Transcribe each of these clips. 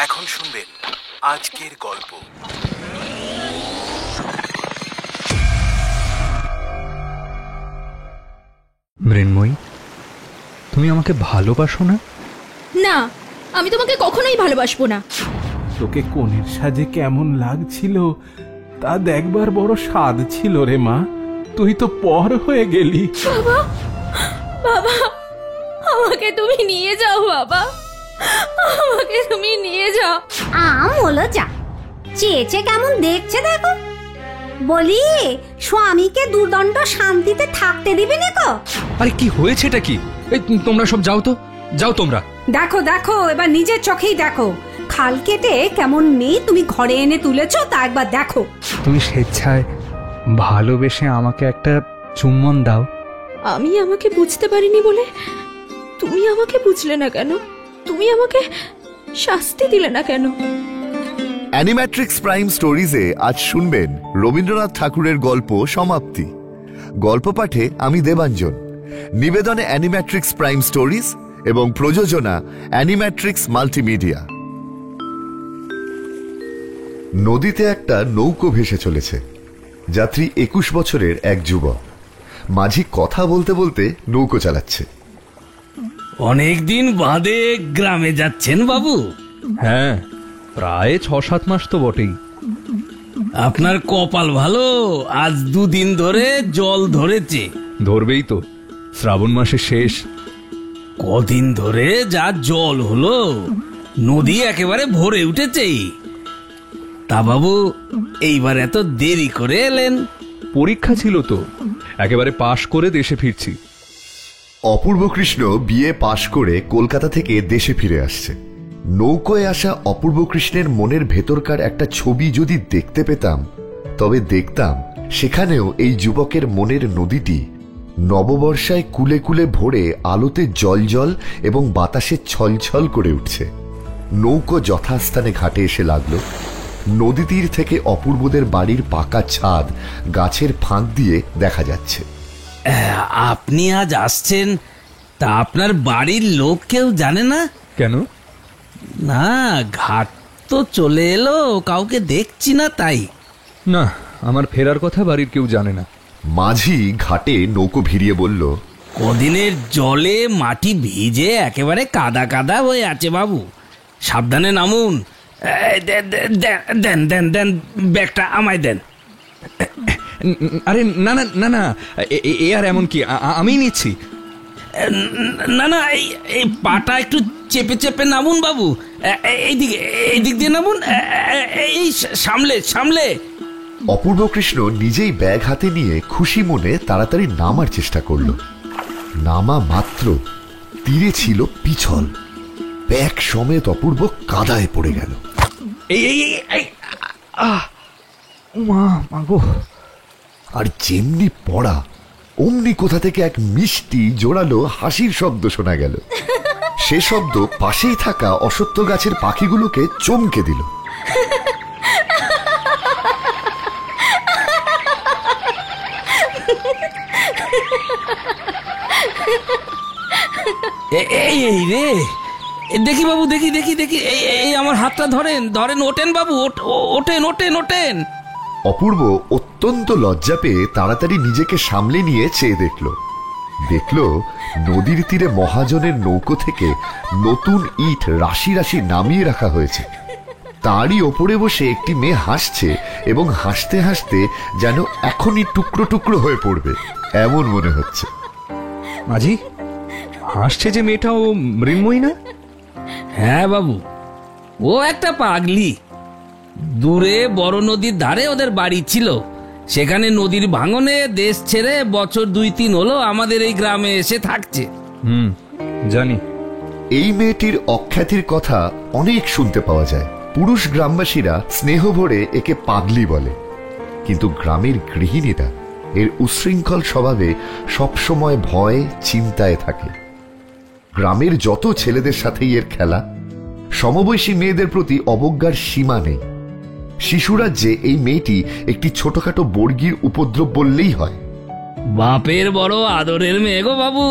এখন শুনবেন আজকের গল্প। মৃন্ময়ী, তুমি আমাকে ভালোবাসো না? না, আমি তোমাকে কখনোই ভালোবাসবো না। তোকে কোণের সাজে কেমন লাগছিল তা দেখবার বড় স্বাদ ছিল রে মা। তুই তো পর হয়ে গেলি। বাবা, বাবা, আমাকে তুমি নিয়ে যাও বাবা, আমাকে তুমি নিয়ে যাও। হলো যা, চেয়েছে কেমন দেখছে দেখো। বলি, স্বামীকে দুর্দণ্ড শান্তিতে থাকতে দিবি না তো? আরে কি হয়েছে, এটা কি? এই তোমরা সব যাও তো, যাও তোমরা। দেখো দেখো, এবার নিজের চোখেই দেখো। খাল কেটে কেমন মেয়ে তুমি ঘরে এনে তুলেছো তা একবার দেখো। তুমি স্বেচ্ছায় ভালোবেসে আমাকে একটা চুম্বন দাও। আমি আমাকে বুঝতে পারিনি বলে তুমি আমাকে বুঝলে না কেন? তুমি আমাকে শাস্তি দিলে না কেন? অ্যানিম্যাট্রিক্স প্রাইম স্টোরিজে আজ শুনবেন রবীন্দ্রনাথ ঠাকুরের গল্প সমাপ্তি। গল্প পাঠে আমি দেবাঞ্জন, নিবেদনে অ্যানিম্যাট্রিক্স প্রাইম স্টোরিজ এবং প্রযোজনা অ্যানিম্যাট্রিক্স মাল্টিমিডিয়া। নদীতে একটা নৌকো ভেসে চলেছে। যাত্রী 21 বছরের এক যুবক। মাঝি কথা বলতে বলতে নৌকো চালাচ্ছে। অনেকদিন বাদে গ্রামে যাচ্ছেন বাবু? হ্যাঁ, প্রায় 6-7 মাস তো বটেই। আপনার কপাল ভালো, আজ 2 দিন ধরে জল ধরেছে। ধরবেই তো, শ্রাবণ মাসের শেষ। কদিন ধরে যা জল হলো, নদী একেবারে ভরে উঠেছে। তা বাবু, এইবার এত দেরি করে এলেন? পরীক্ষা ছিল তো, একেবারে পাশ করে দেশে ফিরছি। অপূর্ব কৃষ্ণ বিএ পাশ করে কলকাতা থেকে দেশে ফিরে আসছে। নৌকোয় আসা অপূর্ব কৃষ্ণের মনের ভেতরকার একটা ছবি যদি দেখতে পেতাম, তবে দেখতাম সেখানেও এই যুবকের মনের নদীটি নববর্ষায় কুলে কুলে ভরে আলোতে জলজল এবং বাতাসে ছলছল করে উঠছে। নৌকো যথাস্থানে ঘাটে এসে লাগলো। নদী তীর থেকে অপূর্বদের বাড়ির পাকা ছাদ গাছের ফাঁক দিয়ে দেখা যাচ্ছে। আপনি আজ আসছেন, তা আপনার বাড়ির লোক কেউ জানে না? কেন? না, ঘাট তো চলে এলো, কাউকে দেখছি না তাই। না, আমার ফেরার কথা বাড়ির কেউ জানে না। মাঝি ঘাটে নৌকো ভিড়িয়ে বলল, কদিনের জলে মাটি ভিজে একেবারে কাদা কাদা হয়ে আছে বাবু, সাবধানে নামুন। দেন দেন দেন, ব্যাগটা আমায় দেন। আরে না না না না, এ আর এমন কি, আমি নিচ্ছি। না না, এই পাটা একটু চেপে চেপে নামুন বাবু, এইদিকে, এই দিক দিয়ে নামুন, এই সামলে সামলে। অপূর্ব কৃষ্ণ নিজেই ব্যাগ হাতে নিয়ে খুশি মনে তাড়াতাড়ি নামার চেষ্টা করল। নামা মাত্র তীরে ছিল পিছল। ব্যাগ সমেত অপূর্ব কাদায় পড়ে গেল। আর যেমনি পড়া, অমনি কোথা থেকে এক মিষ্টি জোরালো হাসির শব্দ শোনা গেল। সে শব্দ পাশেই থাকা অশ্বত্থ গাছের পাখিগুলোকে চমকে দিল। এই রে, দেখি বাবু, দেখি দেখি দেখি, এই আমার হাতটা ধরেন ধরেন, ওঠেন বাবু, ওঠেন ওঠেন ওঠেন। অপূর্ব অত্যন্ত লজ্জা পেয়ে তাড়াতাড়ি নিজেকে সামলে নিয়ে চেয়ে দেখল নদীর তীরে মহাজনের নৌকো থেকে নতুন ইট রাশি রাশি নামিয়ে রাখা হয়েছে। তারই ওপরে বসে একটি মেয়ে হাসছে এবং হাসতে হাসতে যেন এখনই টুকরো টুকরো হয়ে পড়বে এমন মনে হচ্ছে। মাঝি, হাসছে যে মেয়েটা, ও মৃন্ময়ী না? হ্যাঁ বাবু, ও একটা পাগলি। দূরে বড় নদীর ধারে ওদের বাড়ি ছিল, সেখানে নদীর ভাঙনে দেশ ছেড়ে বছর 2-3 হলো আমাদের এই গ্রামে এসে থাকছে। জানি। এই মেয়েটির অখ্যাতির কথা অনেক শুনতে পাওয়া যায়। পুরুষ গ্রামবাসীরা স্নেহ ভরে একে পাগলি বলে, কিন্তু গ্রামের গৃহিণীরা এর উচ্ছৃঙ্খল স্বভাবে সবসময় ভয় চিন্তায় থাকে। গ্রামের যত ছেলেদের সাথেই এর খেলা, সমবয়সী মেয়েদের প্রতি অবজ্ঞার সীমা নেই। শিশুরাজ্যে এই মেয়েটি একটি ছোটখাটো বর্গীর উপদ্রব বললেই হয়। বাপের বড় আদরের মেয়ে গো বাবু,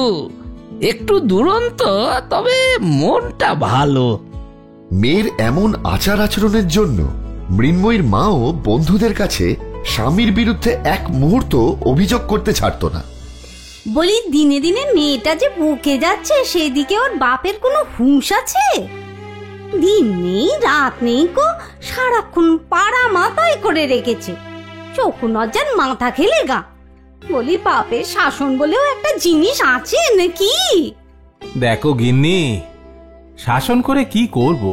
একটু দুরন্ত, তবে মনটা ভালো। মেয়ের এমন আচার আচরণের জন্য মৃন্ময়ীর মাও বন্ধুদের কাছে স্বামীর বিরুদ্ধে এক মুহূর্ত অভিযোগ করতে ছাড়ত না। বলি দিনে দিনে মেয়েটা যে বকে যাচ্ছে সেদিকে ওর বাপের কোনো হুঁশ আছে? দিন নেই রাত নেই কো সারাক্ষণ পাড়া মাথায় করে রেখেছে, চোখ নজ্জার মাথা খেলে গা। বলি বাপের শাসন বলেও একটা জিনিস আছে নাকি? দেখো গিন্নি, শাসন করে কি করব?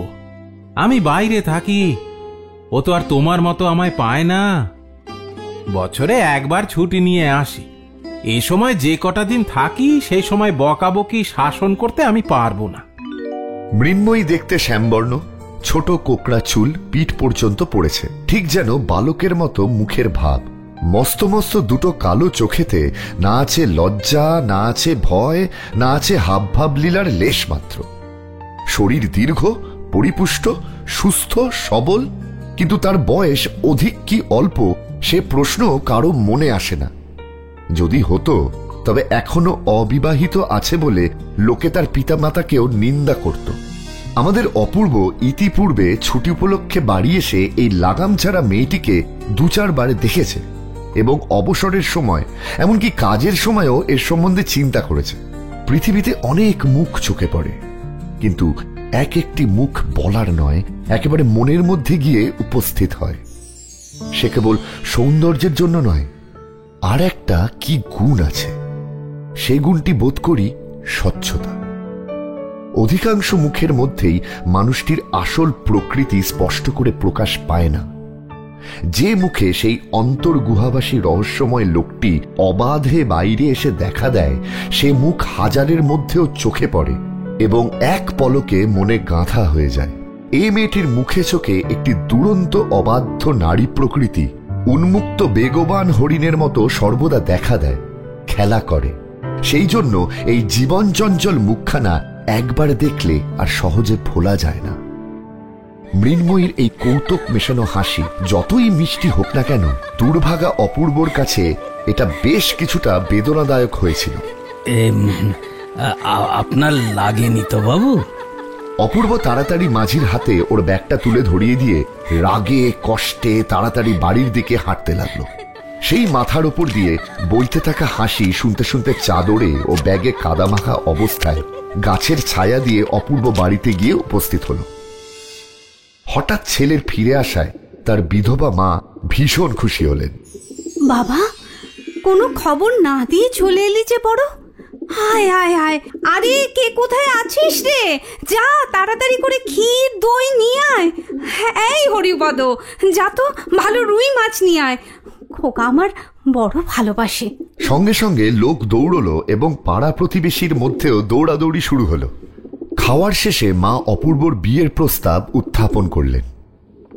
আমি বাইরে থাকি, ও তো আর তোমার মতো আমায় পায় না। বছরে একবার ছুটি নিয়ে আসি, এই সময় যে কটা দিন থাকি সেই সময় বকাবকি শাসন করতে আমি পারবো না। মৃন্ময়ী দেখতে শ্যামবর্ণ, ছোট কোকড়া চুল পিঠ পর্যন্ত পড়েছে, ঠিক যেন বালকের মতো মুখের ভাব। মস্ত মস্ত দুটো কালো চোখেতে না আছে লজ্জা, না আছে ভয়, না আছে হাবভাব লীলার লেশ মাত্র। শরীর দীর্ঘ, পরিপুষ্ট, সুস্থ, সবল, কিন্তু তার বয়স অধিক কি অল্প সে প্রশ্ন কারো মনে আসে না। যদি হতো তবে এখনো অবিবাহিত আছে বলে লোকে তার পিতামাতাকেও নিন্দা করত। আমাদের অপূর্ব ইতিপূর্বে ছুটি উপলক্ষে বাড়ি এসে এই লাগাম ছাড়া মেয়েটিকে 2-4 বার দেখেছে এবং অবসরের সময়, এমনকি কাজের সময়ও এর সম্বন্ধে চিন্তা করেছে। পৃথিবীতে অনেক মুখ চোখে পড়ে, কিন্তু এক একটি মুখ বলার নয়, একেবারে মনের মধ্যে গিয়ে উপস্থিত হয়। সে কেবল সৌন্দর্যের জন্য নয়, আর একটা কি গুণ আছে, সে গুণটি বোধ করি স্বচ্ছতা। অধিকাংশ মুখের মধ্যেই মানুষটির আসল প্রকৃতি স্পষ্ট করে প্রকাশ পায় না। যে মুখে সেই অন্তর্গুহাবাসী রহস্যময় লোকটি অবাধে বাইরে এসে দেখা দেয়, সে মুখ হাজারের মধ্যেও চোখে পড়ে এবং এক পলকে মনে গাঁথা হয়ে যায়। এই মেয়েটির মুখে চোখে একটি দুরন্ত অবাধ্য নারী প্রকৃতি উন্মুক্ত বেগবান হরিণের মতো সর্বদা দেখা দেয়, খেলা করে। সেই জন্য এই জীবন চঞ্চল মুখখানা একবার দেখলে আর সহজে ভোলা যায় না। মৃন্ময়ীর এই কৌতুক মেশানো হাসি যতই মিষ্টি হোক না কেন, দুর্ভাগা অপূর্বর কাছে এটা বেশ কিছুটা বেদনাদায়ক হয়েছিল। আপনার লাগেনি তো বাবু? অপূর্ব তাড়াতাড়ি মাঝির হাতে ওর ব্যাগটা তুলে ধরিয়ে দিয়ে রাগে কষ্টে তাড়াতাড়ি বাড়ির দিকে হাঁটতে লাগলো। সেই মাথার উপর দিয়ে বইতে থাকা হাসি শুনতে শুনতে চাদরে ও ব্যাগে কাদামাখা অবস্থায় গাছের ছায়া দিয়ে অপূর্ব বাড়িতে গিয়ে উপস্থিত হলো। হঠাৎ ছেলের ফিরে আসায় তার বিধবা মা ভীষণ খুশি হলেন। বাবা, কোনো খবর না দিয়ে চলে এলি যে বড়। হায় হায় হায়, আরে কে কোথায় আছিস রে? যা তাড়াতাড়ি করে ক্ষীর দই নিয়ে আয়। এই হরিপদ, যা তো ভালো রুই মাছ নিয়ে আয়, খোকা আমার বড় ভালোবাসে। সঙ্গে সঙ্গে লোক দৌড়লো এবং পাড়া প্রতিবেশীর মধ্যেও দৌড়াদৌড়ি শুরু হলো। খাওয়ার শেষে মা অপূর্বর বিয়ের প্রস্তাব উত্থাপন করলেন।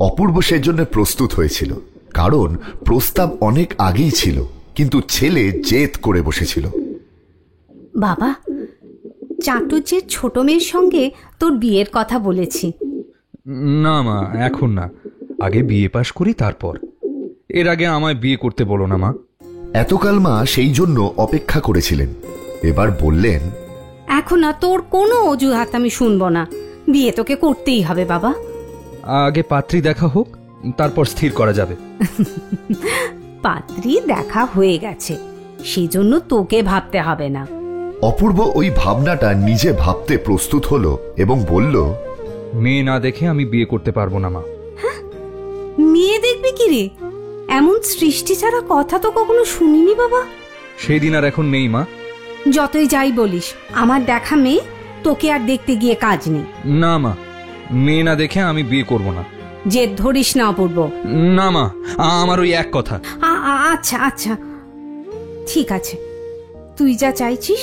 অপূর্ব সেজন্য প্রস্তুত হয়েছিল, কারণ প্রস্তাব অনেক আগেই ছিল, কিন্তু ছেলে জেদ করে বসেছিল। বাবা, চাটুজ্যের ছোট মেয়ের সঙ্গে তোর বিয়ের কথা বলেছি। না মা, এখন না, আগে বিয়ে পাশ করি তারপর। এর আগে আমায় বিয়ে করতে বলো না মা। এতকাল মা সেই জন্য অপেক্ষা করেছিলেন, এবার বললেন, এখন আর তোর কোনো অজুহাত আমি শুনবো না, বিয়ে তোকে করতেই হবে বাবা। আগে পাত্রী দেখা হোক, তারপর স্থির করা যাবে। পাত্রী দেখা হয়ে গেছে, সেই জন্য তোকে ভাবতে হবে না। অপূর্ব ওই ভাবনাটা নিজে ভাবতে প্রস্তুত হলো এবং বলল, মেয়ে না দেখে আমি বিয়ে করতে পারবো না মা। মেয়ে দেখবি কি রে? এমন সৃষ্টি ছাড়া কথা তো কখনো শুনিনি বাবা। সেই দিন আর এখন নেই মা। যতই যাই বলিস, আমার দেখা মেয়ে তোকে আর দেখতে গিয়ে কাজ নেই। না মা, মেয়ে না দেখে আমি বিয়ে করব না। জেদ ধরিস না অপূর্ব। না মা, আমার ওই এক কথা। আচ্ছা আচ্ছা, ঠিক আছে, তুই যা চাইছিস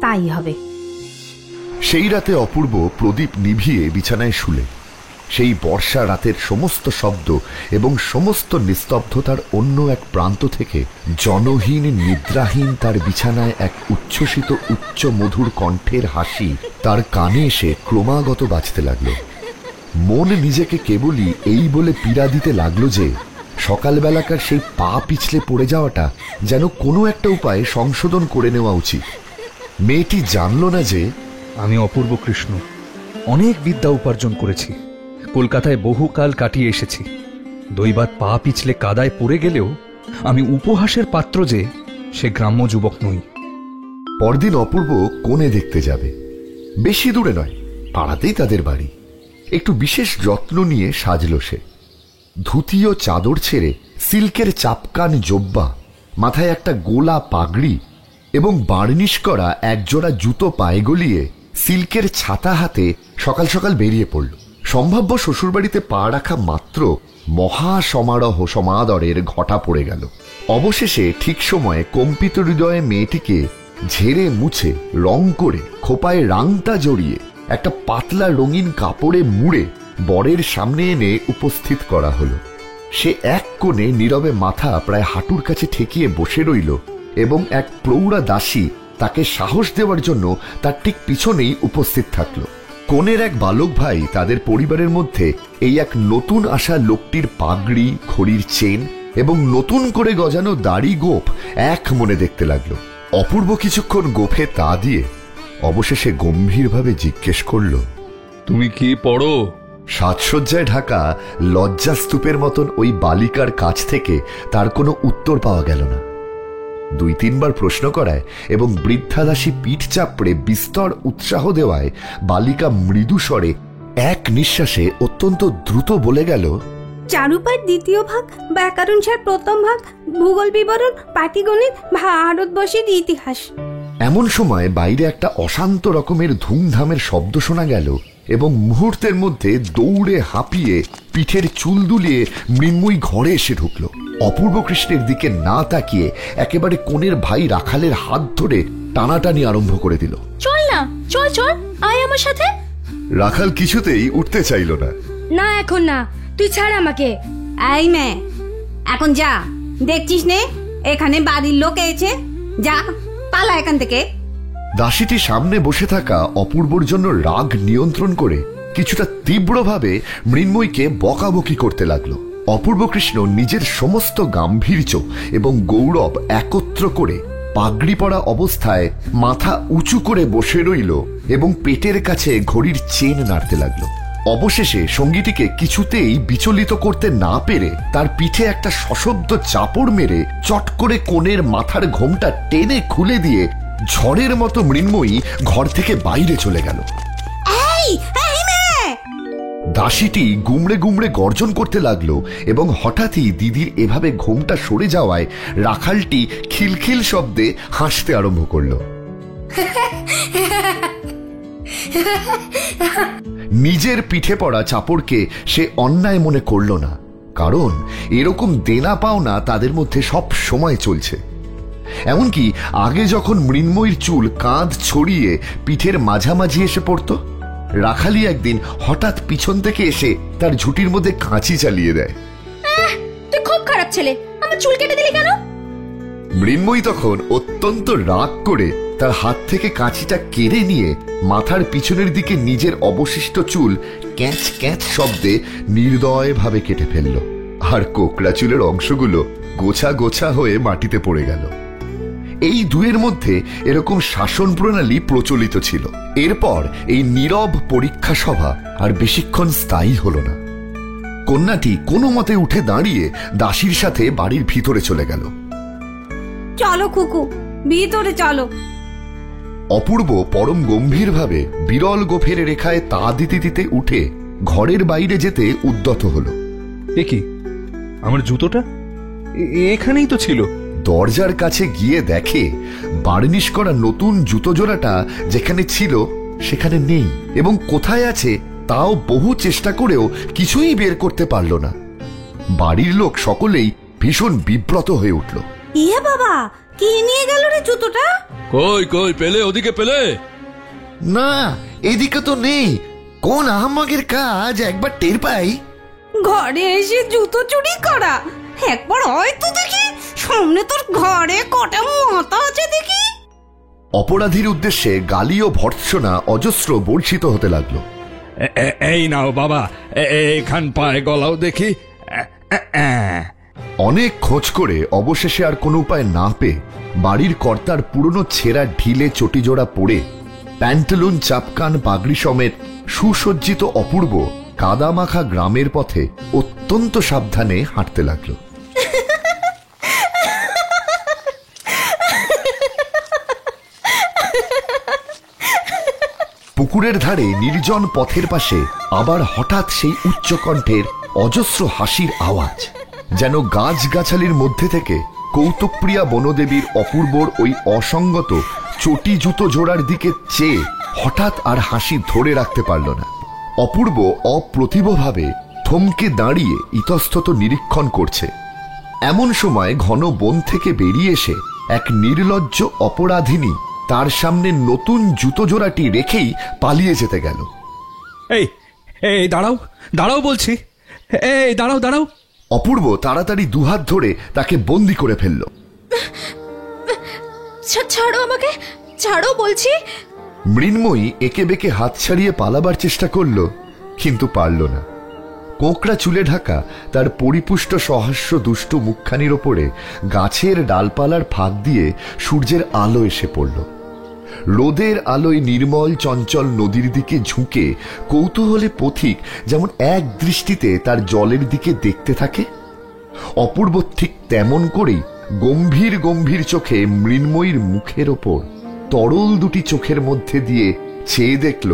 তাই হবে। সেই রাতে অপূর্ব প্রদীপ নিভিয়ে বিছানায় শুলে সেই বর্ষা রাতের সমস্ত শব্দ এবং সমস্ত নিস্তব্ধতার অন্য এক প্রান্ত থেকে জনহীন নিদ্রাহীন তার বিছানায় এক উচ্ছ্বসিত উচ্চ মধুর কণ্ঠের হাসি তার কানে এসে ক্রমাগত বাজতে লাগলো। মন নিজেকে কেবলই এই বলে পীড়া দিতে লাগলো যে সকালবেলাকার সেই পা পিছলে পড়ে যাওয়াটা যেন কোনো একটা উপায়ে সংশোধন করে নেওয়া উচিত। মেয়েটি জানল না যে আমি অপূর্ব কৃষ্ণ, অনেক বিদ্যা উপার্জন করেছি, কলকাতায় বহুকাল কাটিয়ে এসেছি। দৈবাত পা পিছলে কাদায় পড়ে গেলেও আমি উপহাসের পাত্র যে সে গ্রাম্য যুবক নই। পরদিন অপূর্ব কনে দেখতে যাবে। বেশি দূরে নয়, পাড়াতেই তাদের বাড়ি। একটু বিশেষ যত্ন নিয়ে সাজল সে। ধুতি ও চাদর ছেড়ে সিল্কের চাপকান জোব্বা, মাথায় একটা গোলা পাগড়ি এবং বার্নিশ করা একজোড়া জুতো পায়ে গলিয়ে সিল্কের ছাতা হাতে সকাল সকাল বেরিয়ে পড়ল। সম্ভাব্য শ্বশুরবাড়িতে পা রাখা মাত্র মহা সমারোহ সমাদরের ঘটা পড়ে গেল। অবশেষে ঠিক সময়ে কম্পিত হৃদয়ে মেয়েটিকে ঝেড়ে মুছে রং করে খোপায় রাংটা জড়িয়ে একটা পাতলা রঙিন কাপড়ে মুড়ে বরের সামনে এনে উপস্থিত করা হলো। সে এক কোণে নীরবে মাথা প্রায় হাঁটুর কাছে ঠেকিয়ে বসে রইল এবং এক প্রৌঢ়া দাসী তাকে সাহস দেওয়ার জন্য তার ঠিক পিছনেই উপস্থিত থাকলো। কোণের এক বালক ভাই তাদের পরিবারের মধ্যে এই এক নতুন আসা লোকটির পাগড়ি, ঘড়ির চেন এবং নতুন করে গজানো দাড়ি গোঁফ এক মনে দেখতে লাগলো। অপূর্ব কিছুক্ষণ গোঁফে তা দিয়ে অবশেষে গম্ভীরভাবে জিজ্ঞেস করল, তুমি কি পড়ো? সাজসজ্জায় ঢাকা লজ্জাস্তূপের মতন ওই বালিকার কাছ থেকে তার কোনো উত্তর পাওয়া গেল না। 2-3 প্রশ্ন করায় এবং বৃদ্ধাদাসী পিঠ চাপড়ে বিস্তর উৎসাহ দেওয়ায় বালিকা মৃদু স্বরে এক নিঃশ্বাসে অত্যন্ত দ্রুত বলে গেল, চারুপাঠ দ্বিতীয় ভাগ, ব্যাকরণ সার প্রথম ভাগ, ভূগোল বিবরণ, পাটিগণিত, ভারতবর্ষের ইতিহাস। এমন সময় বাইরে একটা অশান্ত রকমের ধুমধামের শব্দ শোনা গেল এবং মুহূর্তের মধ্যে দৌড়ে হাঁপিয়ে পিঠের চুল দুলিয়ে মৃন্ময়ী ঘরে এসে ঢুকল। অপূর্ব কৃষ্ণের দিকে না তাকিয়ে একেবারে কোণের ভাই রাখালের হাত ধরে টানাটানি আরম্ভ করে দিল। চল না, চল চল, আয় আমার সাথে। রাখাল কিছুতেই উঠতে চাইল না। না এখন না, তুই ছাড় আমাকে। এই মেয়ে, এখন যা, দেখছিস নে এখানে বাড়ির লোক এসেছে, যা পালা এখান থেকে। দাসীটি সামনে বসে থাকা অপূর্বর জন্য রাগ নিয়ন্ত্রণ করে কিছুটা তীব্রভাবে মৃন্ময়ীকে বকাবকি করতে লাগলো। অপূর্ব কৃষ্ণ নিজের সমস্ত গাম্ভীর্য এবং গৌরব একত্র করে পাগড়ি পরা অবস্থায় মাথা উঁচু করে বসে রইল এবং পেটের কাছে ঘড়ির চেন নাড়তে লাগলো। অবশেষে সঙ্গীটিকে কিছুতেই বিচলিত করতে না পেরে তার পিঠে একটা সশব্দ চাপড় মেরে চট করে কোণের মাথার ঘোমটা টেনে খুলে দিয়ে ঝড়ের মতো মৃন্ময়ী ঘর থেকে বাইরে চলে গেল। দাসীটি গুমড়ে গুমড়ে গর্জন করতে লাগলো এবং হঠাৎই দিদির এভাবে ঘোমটা সরে যাওয়ায় রাখালটি খিলখিল শব্দে হাসতে আরম্ভ করলো। নিজের পিঠে পড়া চাপড়কে সে অন্যায় মনে করল না, কারণ এরকম দেনা পাওনা তাদের মধ্যে সব সময় চলছে। এমনকি আগে যখন মৃন্ময়ীর চুল কাঁধ ছড়িয়ে পিঠের মাঝামাঝি এসে পড়তো, রাখালি একদিন হঠাৎ পিছন থেকে এসে তার ঝুটির মধ্যে কাঁচি চালিয়ে দেয়। তুই খুব খারাপ ছেলে, আমার চুল কেটে দিলি কেন? মৃন্ময়ী তখন অত্যন্ত রাগ করে তার হাত থেকে কাঁচিটা কেড়ে নিয়ে মাথার পিছনের দিকে নিজের অবশিষ্ট চুল ক্যাঁচ ক্যাঁচ শব্দে নির্দয়ভাবে কেটে ফেলল, আর কোকড়া চুলের অংশগুলো গোছা গোছা হয়ে মাটিতে পড়ে গেল। এই দুয়ের মধ্যে এরকম শাসন প্রণালী প্রচলিত ছিল। এরপর এই নীরব পরীক্ষা সভা আর বেশিক্ষণ স্থায়ী হল না। কন্যাটি কোনো মতে উঠে দাঁড়িয়ে দাসীর সাথে বাড়ির ভিতরে চলে গেল। চলো খুকু, ভিতরে চলো। অপূর্ব পরম গম্ভীরভাবে বিরল গোফের রেখায় তা দিতে দিতে উঠে ঘরের বাইরে যেতে উদ্যত হল। এ কি, আমার জুতোটা এখানেই তো ছিল। দরজার কাছে গিয়ে দেখে বার্নিশ করা নতুন জুতো জোড়াটা যেখানে ছিল সেখানে নেই, এবং কোথায় আছে তাও বহু চেষ্টা করেও কিছুই বের করতে পারল না। বাড়ির লোক সকলেই ভীষণ বিব্রত হয়ে উঠল। ইয়ে বাবা, কি নিয়ে গেল রে জুতোটা? কই কই পেলে? ওদিকে পেলে? না, এদিকে তো নেই। কোন আহাম্মকের কাজ একবার টের পাই। ঘরে এসে জুতো চুরি করা, একবার হয়তো দেখি সামনে তোর ঘরে কটা মাথা আছে দেখি। অপরাধীর উদ্দেশ্যে গালি ও ভর্ৎসনা অজস্র বর্ষিত হতে লাগলো। এই নাও বাবা, এখান পায়ে গলাও দেখি। অনেক খোঁজ করে অবশেষে আর কোনো উপায় না পেয়ে বাড়ির কর্তার পুরনো ছেঁড়া ঢিলে চটিজোড়া পরে প্যান্টালুন চাপকান পাগড়ি সমেত সুসজ্জিত অপূর্ব কাদামাখা গ্রামের পথে অত্যন্ত সাবধানে হাঁটতে লাগলো। পুকুরের ধারে নির্জন পথের পাশে আবার হঠাৎ সেই উচ্চকণ্ঠের অজস্র হাসির আওয়াজ, যেন গাছগাছালির মধ্যে থেকে কৌতুকপ্রিয়া বনদেবীর অপূর্বর ওই অসঙ্গত চটি জুতো জোড়ার দিকে চেয়ে হঠাৎ আর হাসি ধরে রাখতে পারল না। অপূর্ব অপ্রতিভভাবে থমকে দাঁড়িয়ে ইতস্তত নিরীক্ষণ করছে। এমন সময় ঘন বন থেকে বেরিয়ে এসে এক নির্লজ্জ অপরাধিনী তার সামনে নতুন জুতো জোড়াটি রেখেই পালিয়ে যেতে গেল। এই এই দাঁড়াও, দাঁড়াও বলছি, এই দাঁড়াও দাঁড়াও। অপূর্ব তাড়াতাড়ি দুহাত ধরে তাকে বন্দি করে ফেলল। ছাড়ো আমাকে, ছাড়ো বলছি। মৃন্ময়ী একে বেঁকে হাত ছাড়িয়ে পালাবার চেষ্টা করল, কিন্তু পারল না। কোঁকড়া চুলে ঢাকা তার পরিপুষ্ট সহাস্য দুষ্ট মুখখানির ওপরে গাছের ডালপালার ফাঁক দিয়ে সূর্যের আলো এসে পড়ল। রোদের আলোয় নির্মল চঞ্চল নদীর দিকে ঝুঁকে কৌতূহলে পথিক যেমন এক দৃষ্টিতে তার জলের দিকে দেখতে থাকে, অপূর্ব ঠিক তেমন করেই গম্ভীর গম্ভীর চোখে মৃন্ময়ীর মুখের ওপর তরল দুটি চোখের মধ্যে দিয়ে চেয়ে দেখল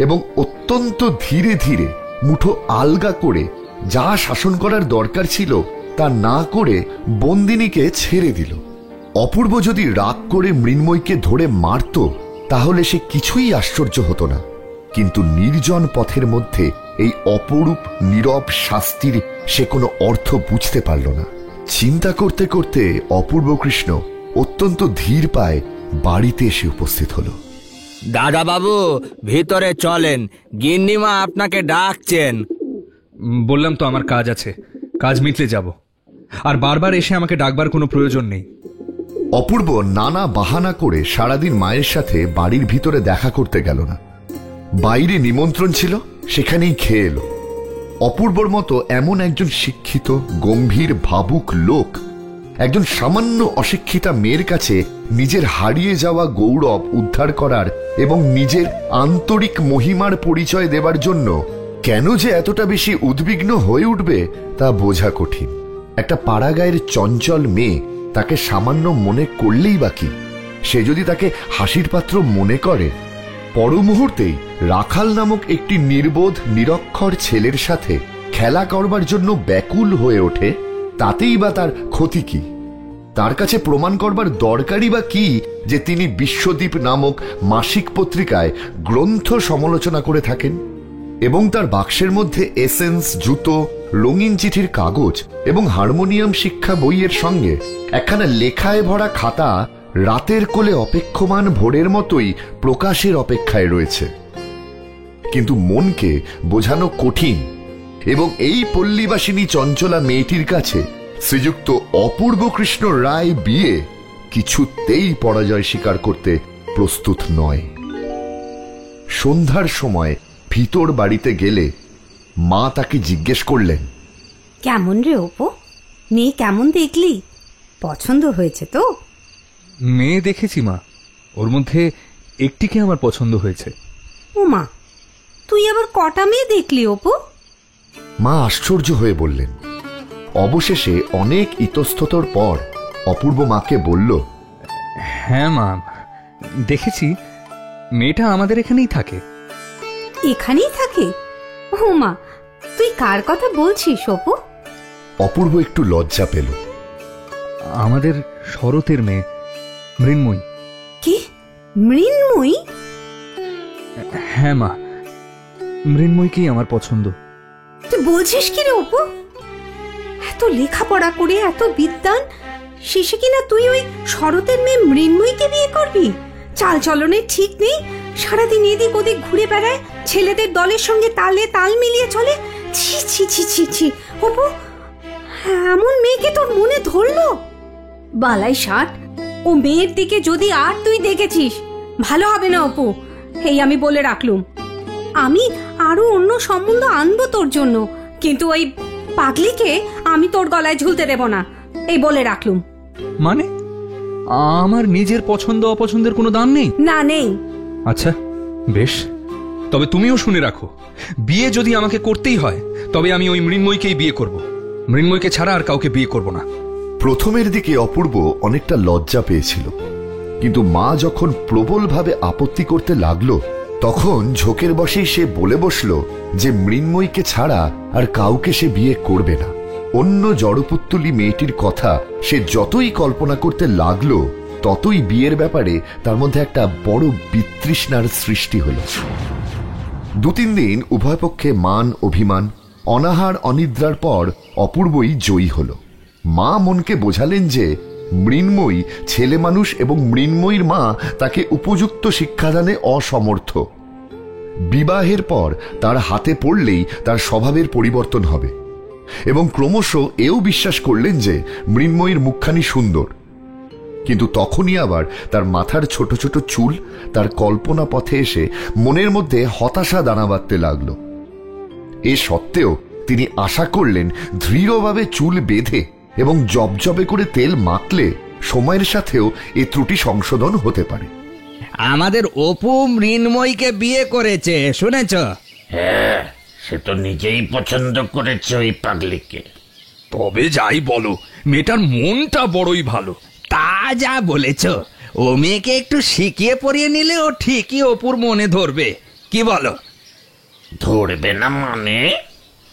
এবং অত্যন্ত ধীরে ধীরে মুঠো আলগা করে যা শাসন করার দরকার ছিল তা না করে বন্দিনীকে ছেড়ে দিল। অপূর্ব যদি রাগ করে মৃন্ময়ীকে ধরে মারত তাহলে সে কিছুই আশ্চর্য হতো না, কিন্তু নির্জন পথের মধ্যে এই অপরূপ নীরব শাস্তির সে কোনো অর্থ বুঝতে পারল না। চিন্তা করতে করতে অপূর্ব কৃষ্ণ অত্যন্ত ধীর পায়ে বাড়িতে এসে উপস্থিত হল। দাদা বাবু, ভিতরে চলেন, গিন্নিমা আপনাকে ডাকছেন। বললাম তো আমার কাজ আছে, কাজ মিটলে যাব, আর বারবার এসে আমাকে ডাকবার কোনো প্রয়োজন নেই। অপূর্ব নানা বাহানা করে সারাদিন মায়ের সাথে বাড়ির ভিতরে দেখা করতে গেল না। বাইরে নিমন্ত্রণ ছিল, সেখানেই খেয়ে এলো। অপূর্বর মতো এমন একজন শিক্ষিত গম্ভীর ভাবুক লোক একজন সামান্য অশিক্ষিতা মেয়ের কাছে নিজের হারিয়ে যাওয়া গৌরব উদ্ধার করার এবং নিজের আন্তরিক মহিমার পরিচয় দেবার জন্য কেন যে এতটা বেশি উদ্বিগ্ন হয়ে উঠবে তা বোঝা কঠিন। একটা পাড়াগাঁয়ের চঞ্চল মেয়ে তাকে সামান্য মনে করলেই বাকি, সে যদি তাকে হাসির পাত্র মনে করে, পর মুহূর্তেই রাখাল নামক একটি নির্বোধ নিরক্ষর ছেলের সাথে খেলা করবার জন্য ব্যাকুল হয়ে ওঠে, তাতেই বা তার ক্ষতি কি? তার কাছে প্রমাণ করবার দরকারই বা কি যে তিনি বিশ্বদ্বীপ নামক মাসিক পত্রিকায় গ্রন্থ সমালোচনা করে থাকেন এবং তার বাক্সের মধ্যে এসেন্স, জুতো, রঙিন চিঠির কাগজ এবং হারমোনিয়াম শিক্ষা বইয়ের সঙ্গে একখানা লেখায় ভরা খাতা রাতের কোলে অপেক্ষমান ভোরের মতোই প্রকাশের অপেক্ষায় রয়েছে। কিন্তু মনকে বোঝানো কঠিন এবং এই পল্লীবাসিনী চঞ্চলা মেয়েটির কাছে শ্রীযুক্ত অপূর্ব কৃষ্ণ রায় বিয়ে কিছুতেই পরাজয় স্বীকার করতে প্রস্তুত নয়। সন্ধ্যার সময় ভিতর বাড়িতে গেলে মা তাকে জিজ্ঞেস করলেন, কেমন রে অপু, মেয়ে কেমন দেখলি? পছন্দ হয়েছে তো? মেয়ে দেখেছি মা, ওর মধ্যে একটিকে আমার পছন্দ হয়েছে। ও মা, তুই আবার কটা মেয়ে দেখলি অপু? মা আশ্চর্য হয়ে বললেন। অবশেষে অনেক ইতস্ততর পর অপূর্ব মাকে বলল, হ্যাঁ মা, দেখেছি, মেয়েটা আমাদের এখানেই থাকে। এখানেই থাকে? ও মা, তুই কার কথা বলছিস অপু? অপূর্ব একটু লজ্জা পেল। আমাদের শরতের মেয়ে মৃন্ময়ী। কি, মৃন্ময়ী? হ্যাঁ মা, মৃন্ময়ীকেই আমার পছন্দ। তুই বলছিস কি রে অপু? এত লেখাপড়া করে এত বিদ্বান, শেষে কিনা তুই ওই শরতের মেয়ে মৃন্ময়ীকে বিয়ে করবি? চাল চলনের ঠিক নেই, সারাদিন এদিক ওদিক ঘুরে বেড়ায়, ছেলেদের দলের সঙ্গে তালে তাল মিলিয়ে চলে। ছি ছি ছি ছি ছি অপু, এমন মেয়েকে তোর মনে ধরলো? বালাই ষাট, ও মেয়ের দিকে যদি আর তুই দেখেছিস ভালো হবে না অপু, এই আমি বলে রাখলুম। আমি আরো অন্য সম্বন্ধ আনবো তোর জন্য, কিন্তু ওই পাগলিকে আমি তোর গলায় ঝুলতে দেব না, এই বলে রাখলুম। মানে আমার নিজের পছন্দ অপছন্দের কোনো দাম নেই? না, নেই। আচ্ছা বেশ, তবে তুমিও শুনে রাখো, বিয়ে যদি আমাকে করতেই হয় তবে আমি ওই মৃন্ময়কেই বিয়ে করব। মৃন্ময়কে ছাড়া আর কাউকে বিয়ে করব না। প্রথমের দিকে অপূর্ব অনেকটা লজ্জা পেয়েছিল, কিন্তু মা যখন প্রবলভাবে আপত্তি করতে লাগলো তখন ঝোঁকের বসেই সে বলে বসল যে মৃন্ময়কে ছাড়া আর কাউকে সে বিয়ে করবে না। অন্য জড়পুত্তলি মেয়েটির কথা সে যতই কল্পনা করতে লাগলো ততই বিয়ের ব্যাপারে তার মধ্যে একটা বড় বিতৃষ্ণার সৃষ্টি হল। 2-3 দিন উভয় পক্ষে মান অভিমান, অনাহার অনিদ্রার পর অপূর্বই জয়ী হল। মা মনকে বোঝালেন যে মৃন্ময়ী ছেলে মানুষ এবং মৃন্ময়ীর মা তাকে উপযুক্ত শিক্ষাদানে অসমর্থ। বিবাহের পর তার হাতে পড়লেই তার স্বভাবের পরিবর্তন হবে, এবং ক্রমশ এও বিশ্বাস করলেন যে মৃন্ময়ীর মুখখানি সুন্দর। কিন্তু তখনই আবার তার মাথার ছোট ছোট চুল তার কল্পনা পথে এসে মনের মধ্যে হতাশা দানা বাঁধতে লাগলো। এ সত্ত্বেও তিনি আশা করলেন দৃঢ়ভাবে চুল বেঁধে এবং জবজবে করে তেল মাখলে সময়ের সাথেও এ ত্রুটি সংশোধন হতে পারে। আমাদের অপু মৃন্ময়ীকে বিয়ে করেছে, শুনেছ? হ্যাঁ, সে তো নিজেই পছন্দ করেছে ওই পাগলিকে। তবে যাই বলো, মেয়েটার মনটা বড়ই ভালো। তা যা বলেছ, ও মেয়েকে একটু শিখিয়ে পড়িয়ে নিলে ও ঠিকই অপুর মনে ধরবে, কি বলো? ধরবে না মানে?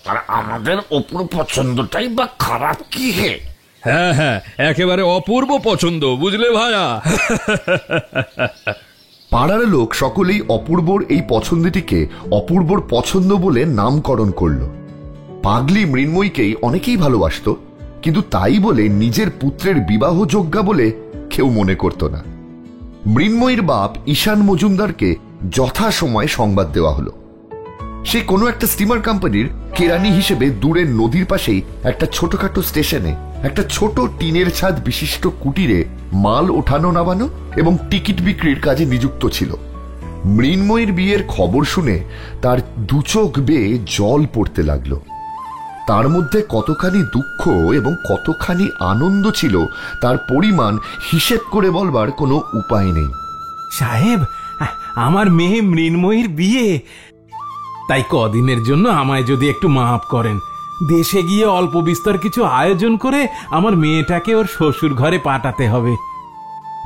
আর আমাদের অপুর পছন্দটাই বা খারাপ কি হে? হ্যাঁ হ্যাঁ, একেবারে অপূর্ব পছন্দ, বুঝলে ভাইয়া? পাড়ার লোক সকলেই অপূর্বর এই পছন্দটিকে অপূর্বর পছন্দ বলে নামকরণ করল। পাগলি মৃন্ময়ীকেই অনেকেই ভালোবাসত, কিন্তু তাই বলে নিজের পুত্রের বিবাহযোগ্যা বলে কেউ মনে করত না। মৃন্ময়ীর বাপ ঈশান মজুমদারকে যথাসময়ে সংবাদ দেওয়া হলো। সে কোনো একটা স্টিমার কোম্পানির কেরানি হিসেবে দূরের নদীর পাশেই একটা ছোটখাটো স্টেশনে একটা ছোট টিনের ছাদ বিশিষ্ট কুটিরে মাল ওঠানো নামানো এবং টিকিট বিক্রির কাজে নিযুক্ত ছিল। মৃন্ময়ীর বিয়ের খবর শুনে তার দুচোখ বেয়ে জল পড়তে লাগলো। তার মধ্যে কতখানি দুঃখ এবং কতখানি আনন্দ ছিল তার পরিমাণ হিসেব করে বলবার কোনো উপায় নেই। সাহেব, আমার মেয়ে মৃন্ময়ীর বিয়ে, তাই কদিনের জন্য আমায় যদি একটু মাফ করেন, দেশে গিয়ে অল্প বিস্তর কিছু আয়োজন করে আমার মেয়েটাকে ওর শ্বশুর ঘরে পাঠাতে হবে।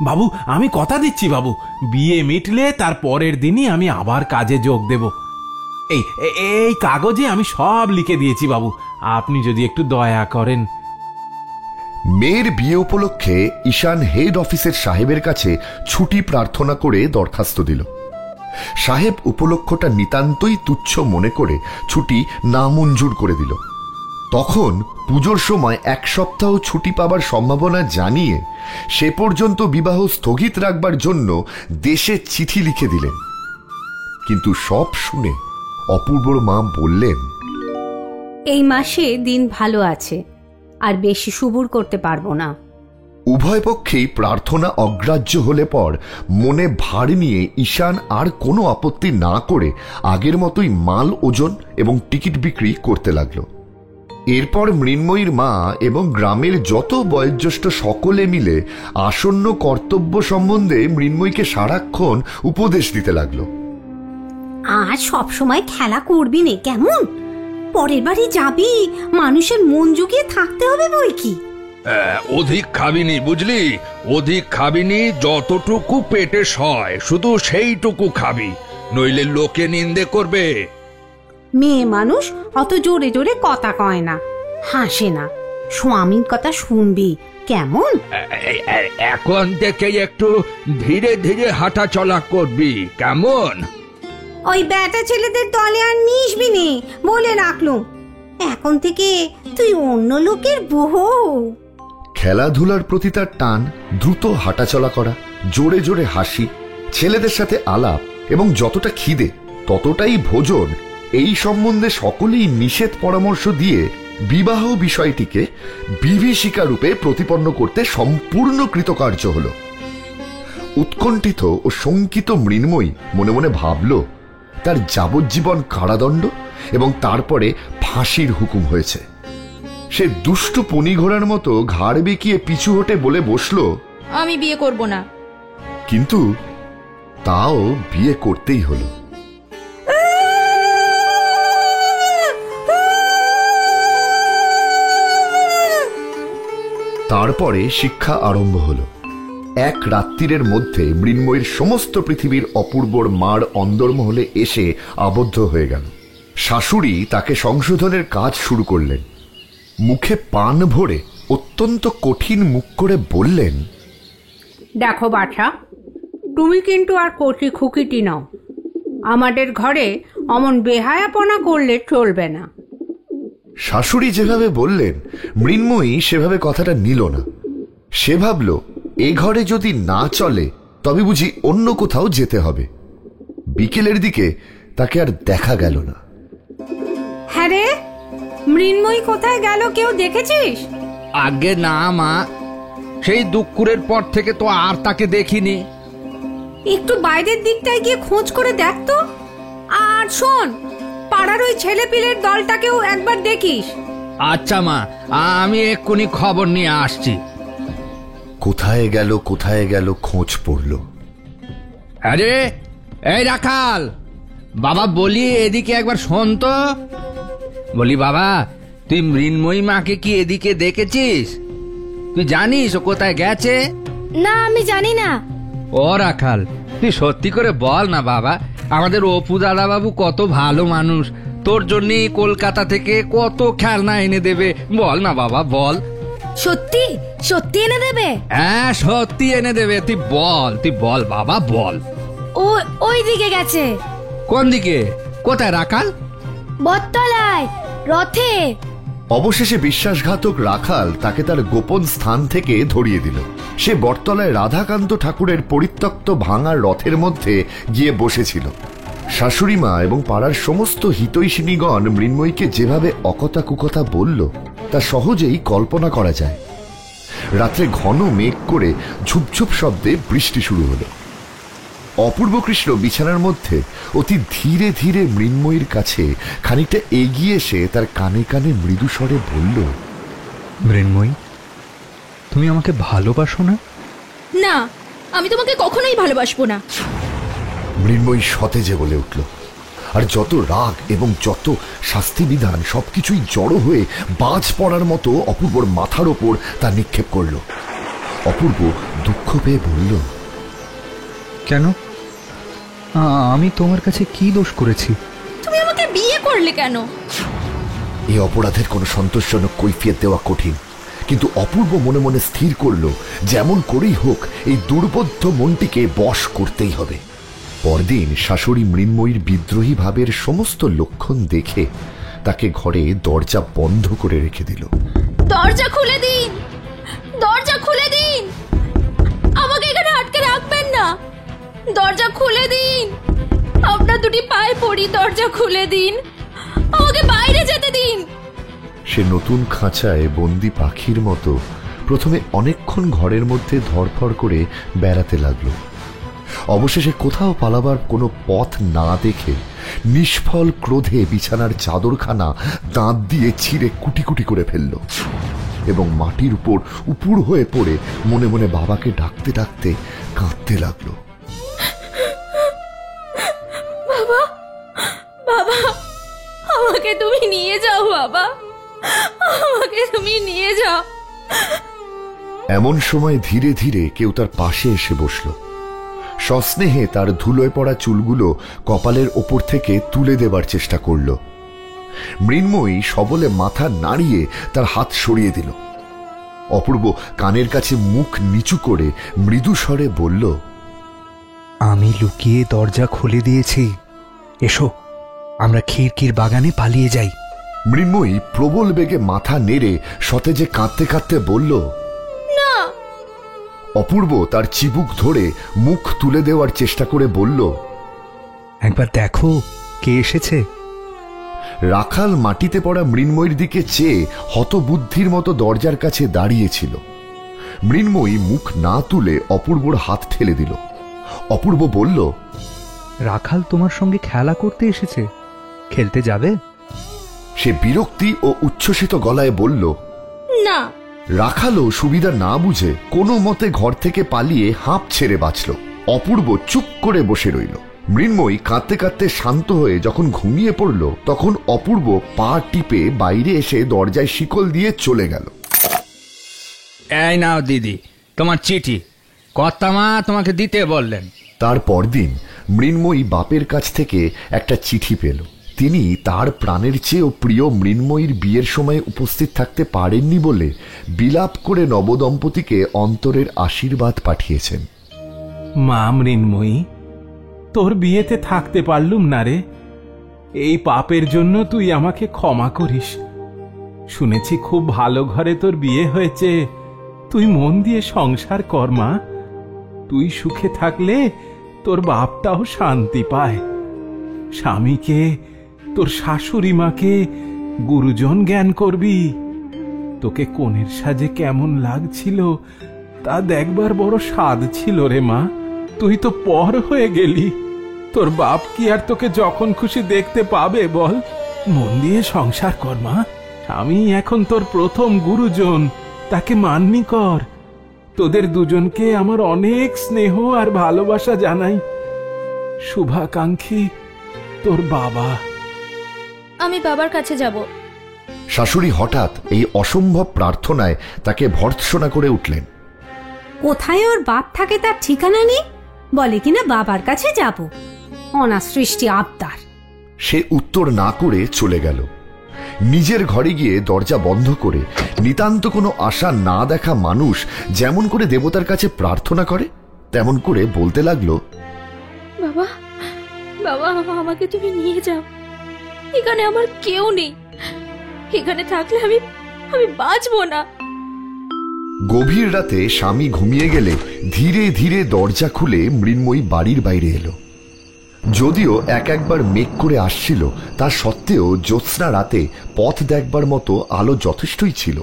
বাবু, আমি কথা দিচ্ছি বাবু, বিয়ে মিটলে তার পরের দিনই আমি আবার কাজে যোগ দেব। এই কাগজে আমি সব লিখে দিয়েছি বাবু, আপনি যদি একটু দয়া করেন। মেয়ের বিয়ে উপলক্ষে ঈশান হেড অফিসের সাহেবের কাছে ছুটি প্রার্থনা করে দরখাস্ত দিল। সাহেব উপলক্ষটা নিতান্তই তুচ্ছ মনে করে ছুটি নামঞ্জুর করে দিল। তখন পুজোর সময় 1 সপ্তাহ ছুটি পাবার সম্ভাবনা জানিয়ে সে পর্যন্ত বিবাহ স্থগিত রাখবার জন্য দেশে চিঠি লিখে দিলেন। কিন্তু সব শুনে অপূর্বর মা বললেন, এই মাসে দিন ভালো আছে, আর বেশি সুবুর করতে পারবো না। উভয় পক্ষেই প্রার্থনা অগ্রাহ্য হলে পর মনে ভার নিয়ে ঈশান আর কোনো আপত্তি না করে আগের মতোই মাল ওজন এবং টিকিট বিক্রি করতে লাগলো। এরপর মৃন্ময়ীর মা এবং গ্রামের যত বয়োজ্যেষ্ঠ সকলে মিলে আসন্ন কর্তব্য সম্বন্ধে মৃন্ময়ীকে সারাক্ষণ উপদেশ দিতে লাগলো। আর সব সময় খেলা করবি নে কেমন? পরের বাড়ি যাবি, মানুষের মন জুগিয়ে থাকতে হবে বই কি। অধিক খাবিনি, বুঝলি? অধিক খাবিনি, যতটুকু পেটে সয় শুধু সেইটুকু খাবি, নইলে লোকে নিন্দে করবে। মেয়ে মানুষ অত জোরে জোরে কথা কয় না, হাসে না, স্বামীর কথা শুনবি কেমন? এখন থেকে একটু ধীরে ধীরে হাঁটা চলা করবি, কেমন? ওই বেটা ছেলেদের দলে আর মিশবি নে বলে রাখলুম। এখন থেকে তুই অন্য লোকের বউ। খেলাধুলার প্রতি তার টান, দ্রুত হাঁটাচলা করা, জোরে জোরে হাসি, ছেলেদের সাথে আলাপ এবং যতটা খিদে ততটাই ভোজন, এই সম্বন্ধে সকলেই নিষেধ পরামর্শ দিয়ে বিবাহ বিষয়টিকে বিভীষিকা রূপে প্রতিপন্ন করতে সম্পূর্ণ কৃতকার্য হল। উৎকণ্ঠিত ও শঙ্কিত মৃন্ময়ী মনে মনে ভাবল তার যাবজ্জীবন কারাদণ্ড এবং তারপরে ফাঁসির হুকুম হয়েছে। সে দুষ্ট পনি ঘোড়ার মতো ঘাড় বেঁকিয়ে পিছু হটে বলে বসল, আমি বিয়ে করব না। কিন্তু তাও বিয়ে করতেই হলো। তারপরে শিক্ষা আরম্ভ হলো। এক রাত্রিরের মধ্যে মৃন্ময়ীর সমস্ত পৃথিবীর অপূর্বর মার অন্দরমহলে এসে আবদ্ধ হয়ে গেল। শাশুড়ি তাকে সংশোধনের কাজ শুরু করলেন। মুখে পান ভরে অত্যন্ত কঠিন মুখ করে বললেন, দেখো বাছা, তুমি কিন্তু আর কচি খুকিটি নাও। আমাদের ঘরে অমন বেহায়াপনা করলে চলবে না। শাশুড়ি যেভাবে বললেন মৃন্ময়ী সেভাবে কথাটা নিল না। সে ভাবল এ ঘরে যদি না চলে তবে বুঝি অন্য কোথাও যেতে হবে। বিকেলের দিকে তাকে আর দেখা গেল না। হ্যাঁ রে, মৃন্ময়ী কোথায় গেল কেউ দেখেছিস? আগে না মা, সেই দুঃখুরের পর থেকে তো আর তাকে দেখিনি। একটু বাইরের দিকটায় গিয়ে খোঁজ করে দেখ তো। আর শোন, পাড়ার ওই ছেলেপিলের দলটাকেও একবার দেখিস। আচ্ছা মা, আমি এক্ষুনি খবর নিয়ে আসছি। কোথায় গেল খোঁজ পড়ল। আরে এই রাখাল, বাবা বলি এদিকে একবার শোন তো। বলি বাবা, তুই মৃন্ময়ী মাকে কি এদিকে দেখেছিস? তুই জানিস ও কোথায় গেছে? না, আমি জানি না। ও রাখাল, তুই সত্যি করে বল না বাবা। আমাদের অপু দাদা বাবু কত ভালো মানুষ, তোর জন্য কলকাতা থেকে কত খেলনা এনে দেবে। বল না বাবা, বল। সত্যি সত্যি এনে দেবে? হ্যাঁ, সত্যি এনে দেবে। তুই বল বাবা, বল। ওই দিকে গেছে। কোন দিকে? কোথায় রাখাল? বটতলায়, রথে। অবশেষে বিশ্বাসঘাতক রাখাল তাকে তার গোপন স্থান থেকে ধরিয়ে দিল। সে বটতলায় রাধাকান্ত ঠাকুরের পরিত্যক্ত ভাঙা রথের মধ্যে গিয়ে বসেছিল। শাশুড়িমা এবং পাড়ার সমস্ত হিতৈষিণীগণ মৃন্ময়ীকে যেভাবে অকথা কুকথা বলল তা সহজেই কল্পনা করা যায়। রাত্রে ঘন মেঘ করে ঝুপঝুপ শব্দে বৃষ্টি শুরু হলো। অপূর্ব কৃষ্ণ বিছানার মধ্যে অতি ধীরে ধীরে মৃন্ময়ীর কাছে খানিকটা এগিয়ে এসে তার কানে কানে মৃদু স্বরে বলল, মৃন্ময়ী, তুমি আমাকে ভালোবাসো না? না, আমি তোমাকে কখনোই ভালোবাসবো না। মৃন্ময়ী সতেজে বলে উঠল, আর যত রাগ এবং যত শাস্তি বিধান সবকিছুই জড়ো হয়ে বাজ পড়ার মতো অপূর্বর মাথার ওপর তা নিক্ষেপ করল। অপূর্ব দুঃখ পেয়ে বলল, কেন? আমি তোমার কাছে কি দোষ করেছি? তুমি আমাকে বিয়ে করলে কেন? এই অপরাধের কোনো সন্তোষজনক কৈফিয়ত দেওয়া কঠিন, কিন্তু অপূর্ব মনে মনে স্থির করল যেমন করেই হোক এই দুর্বোধ্য মনটিকে বশ করতেই হবে। পরদিন শাশুড়ি মৃন্ময়ীর বিদ্রোহী ভাবের সমস্ত লক্ষণ দেখে তাকে ঘরে দরজা বন্ধ করে রেখে দিল। দরজা খুলে দিন, দরজা খুলে দিন, আমাকে এখানে আটকে রাখবেন না। দরজা খুলে দিন, আপনার দুটি পায়ে পড়ি, দরজা খুলে দিন, আমাকে বাইরে যেতে দিন। সে নতুন খাঁচায় বন্দি পাখির মতো প্রথমে অনেকক্ষণ ঘরের মধ্যে ধড়ফড় করে বেড়াতে লাগলো। অবশেষে কোথাও পালাবার কোনো পথ না দেখে নিষ্ফল ক্রোধে বিছানার চাদরখানা দাঁত দিয়ে ছিঁড়ে কুটি কুটি করে ফেলল এবং মাটির উপর উপুড় হয়ে পড়ে মনে মনে বাবাকে ডাকতে ডাকতে কাঁদতে লাগলো। বাবা, বাবা, আমাকে তুমি নিয়ে যাও বাবা, আমাকে তুমি নিয়ে যাও। এমন সময় ধীরে ধীরে কেউ তার পাশে এসে বসল। সস্নেহে তার ধুলোয় পড়া চুলগুলো কপালের ওপর থেকে তুলে দেবার চেষ্টা করল। মৃন্ময়ী সবলে মাথা নাড়িয়ে তার হাত সরিয়ে দিল। অপূর্ব কানের কাছে মুখ নিচু করে মৃদু স্বরে বলল, আমি লুকিয়ে দরজা খুলে দিয়েছি, এসো আমরা খিড়কির বাগানে পালিয়ে যাই। মৃন্ময়ী প্রবল বেগে মাথা নেড়ে সতেজে কাঁদতে কাঁদতে বলল, না। অপূর্ব তার চিবুক ধরে মুখ তুলে দেওয়ার চেষ্টা করে বলল, একবার দেখো কে এসেছে। রাখাল মাটিতে পড়া মৃন্ময়ীর দিকে চেয়ে হতবুদ্ধির মতো দরজার কাছে দাঁড়িয়েছিল। মৃন্ময়ী মুখ না তুলে অপূর্বর হাত ঠেলে দিল। অপূর্ব বলল, রাখাল তোমার সঙ্গে খেলা করতে এসেছে, খেলতে যাবে? সে বিরক্তি ও উচ্ছ্বসিত গলায় বলল, না। রাখালও সুবিধা না বুঝে কোনো মতে ঘর থেকে পালিয়ে হাঁপ ছেড়ে বাঁচল। অপূর্ব চুপ করে বসে রইল। মৃন্ময়ী কাঁদতে কাঁদতে শান্ত হয়ে যখন ঘুমিয়ে পড়ল তখন অপূর্ব পা টিপে বাইরে এসে দরজায় শিকল দিয়ে চলে গেল। এই নাও দিদি তোমার চিঠি, কর্তামা তোমাকে দিতে বললেন। তারপর দিন মৃন্ময়ী বাপের কাছ থেকে একটা চিঠি পেল। তিনি তার প্রাণের চেয়েও প্রিয় মৃন্ময়ীর বিয়ের সময় উপস্থিত থাকতে পারেননি বলে বিলাপ করে নবদম্পতিকে অন্তরের আশীর্বাদ পাঠিয়েছেন। মা মৃন্ময়ী, তোর বিয়েতে থাকতে পারলুম না রে, এই পাপের জন্য তুই আমাকে ক্ষমা করিস। শুনেছি খুব ভালো ঘরে তোর বিয়ে হয়েছে, তুই মন দিয়ে সংসার কর মা। তুই সুখে থাকলে তোর বাপটাও শান্তি পায়। স্বামীকে, তোর শাশুড়ি মাকে গুরুজন জ্ঞান করবি। তোকে কনের সাজে কেমন লাগছিল তা দেখবার বড় স্বাদ ছিল রে মা। তুই তো পর হয়ে গেলি, তোর বাপ কি আর তোকে যখন খুশি দেখতে পাবে বল? মন দিয়ে সংসার কর মা। আমি এখন তোর প্রথম গুরুজন, তাকে মান্যি কর। তোদের দুজনকে আমার অনেক স্নেহ আর ভালোবাসা জানাই। শুভাকাঙ্ক্ষী, তোর বাবা। আমি বাবার কাছে যাব। শাশুড়ি হঠাৎ এই অসম্ভব প্রার্থনায় তাকে ভর্ৎসনা করে উঠলেন। কোথায় ওর বাপ থাকে তার ঠিকানা নেই, বলে কিনা বাবার কাছে যাব। অনাসৃষ্টি আবদার। সে উত্তর না করে চলে গেল। নিজের ঘরে গিয়ে দরজা বন্ধ করে নিতান্ত কোনো আশা না দেখা মানুষ যেমন করে দেবতার কাছে প্রার্থনা করে তেমন করে বলতে লাগলো, বাবা, বাবা, আমাকে তুমি নিয়ে যাও। এখানে আমার কেউ নেই, এখানে থাকলে আমি বাঁচবো না। গভীর রাতে স্বামী ঘুমিয়ে গেলে ধীরে ধীরে দরজা খুলে মৃন্ময়ী বাড়ির বাইরে এলো। যদিও একবার মেঘ করে আসছিল, তা সত্ত্বেও জ্যোৎস্না রাতে পথ দেখবার মতো আলো যথেষ্টই ছিল।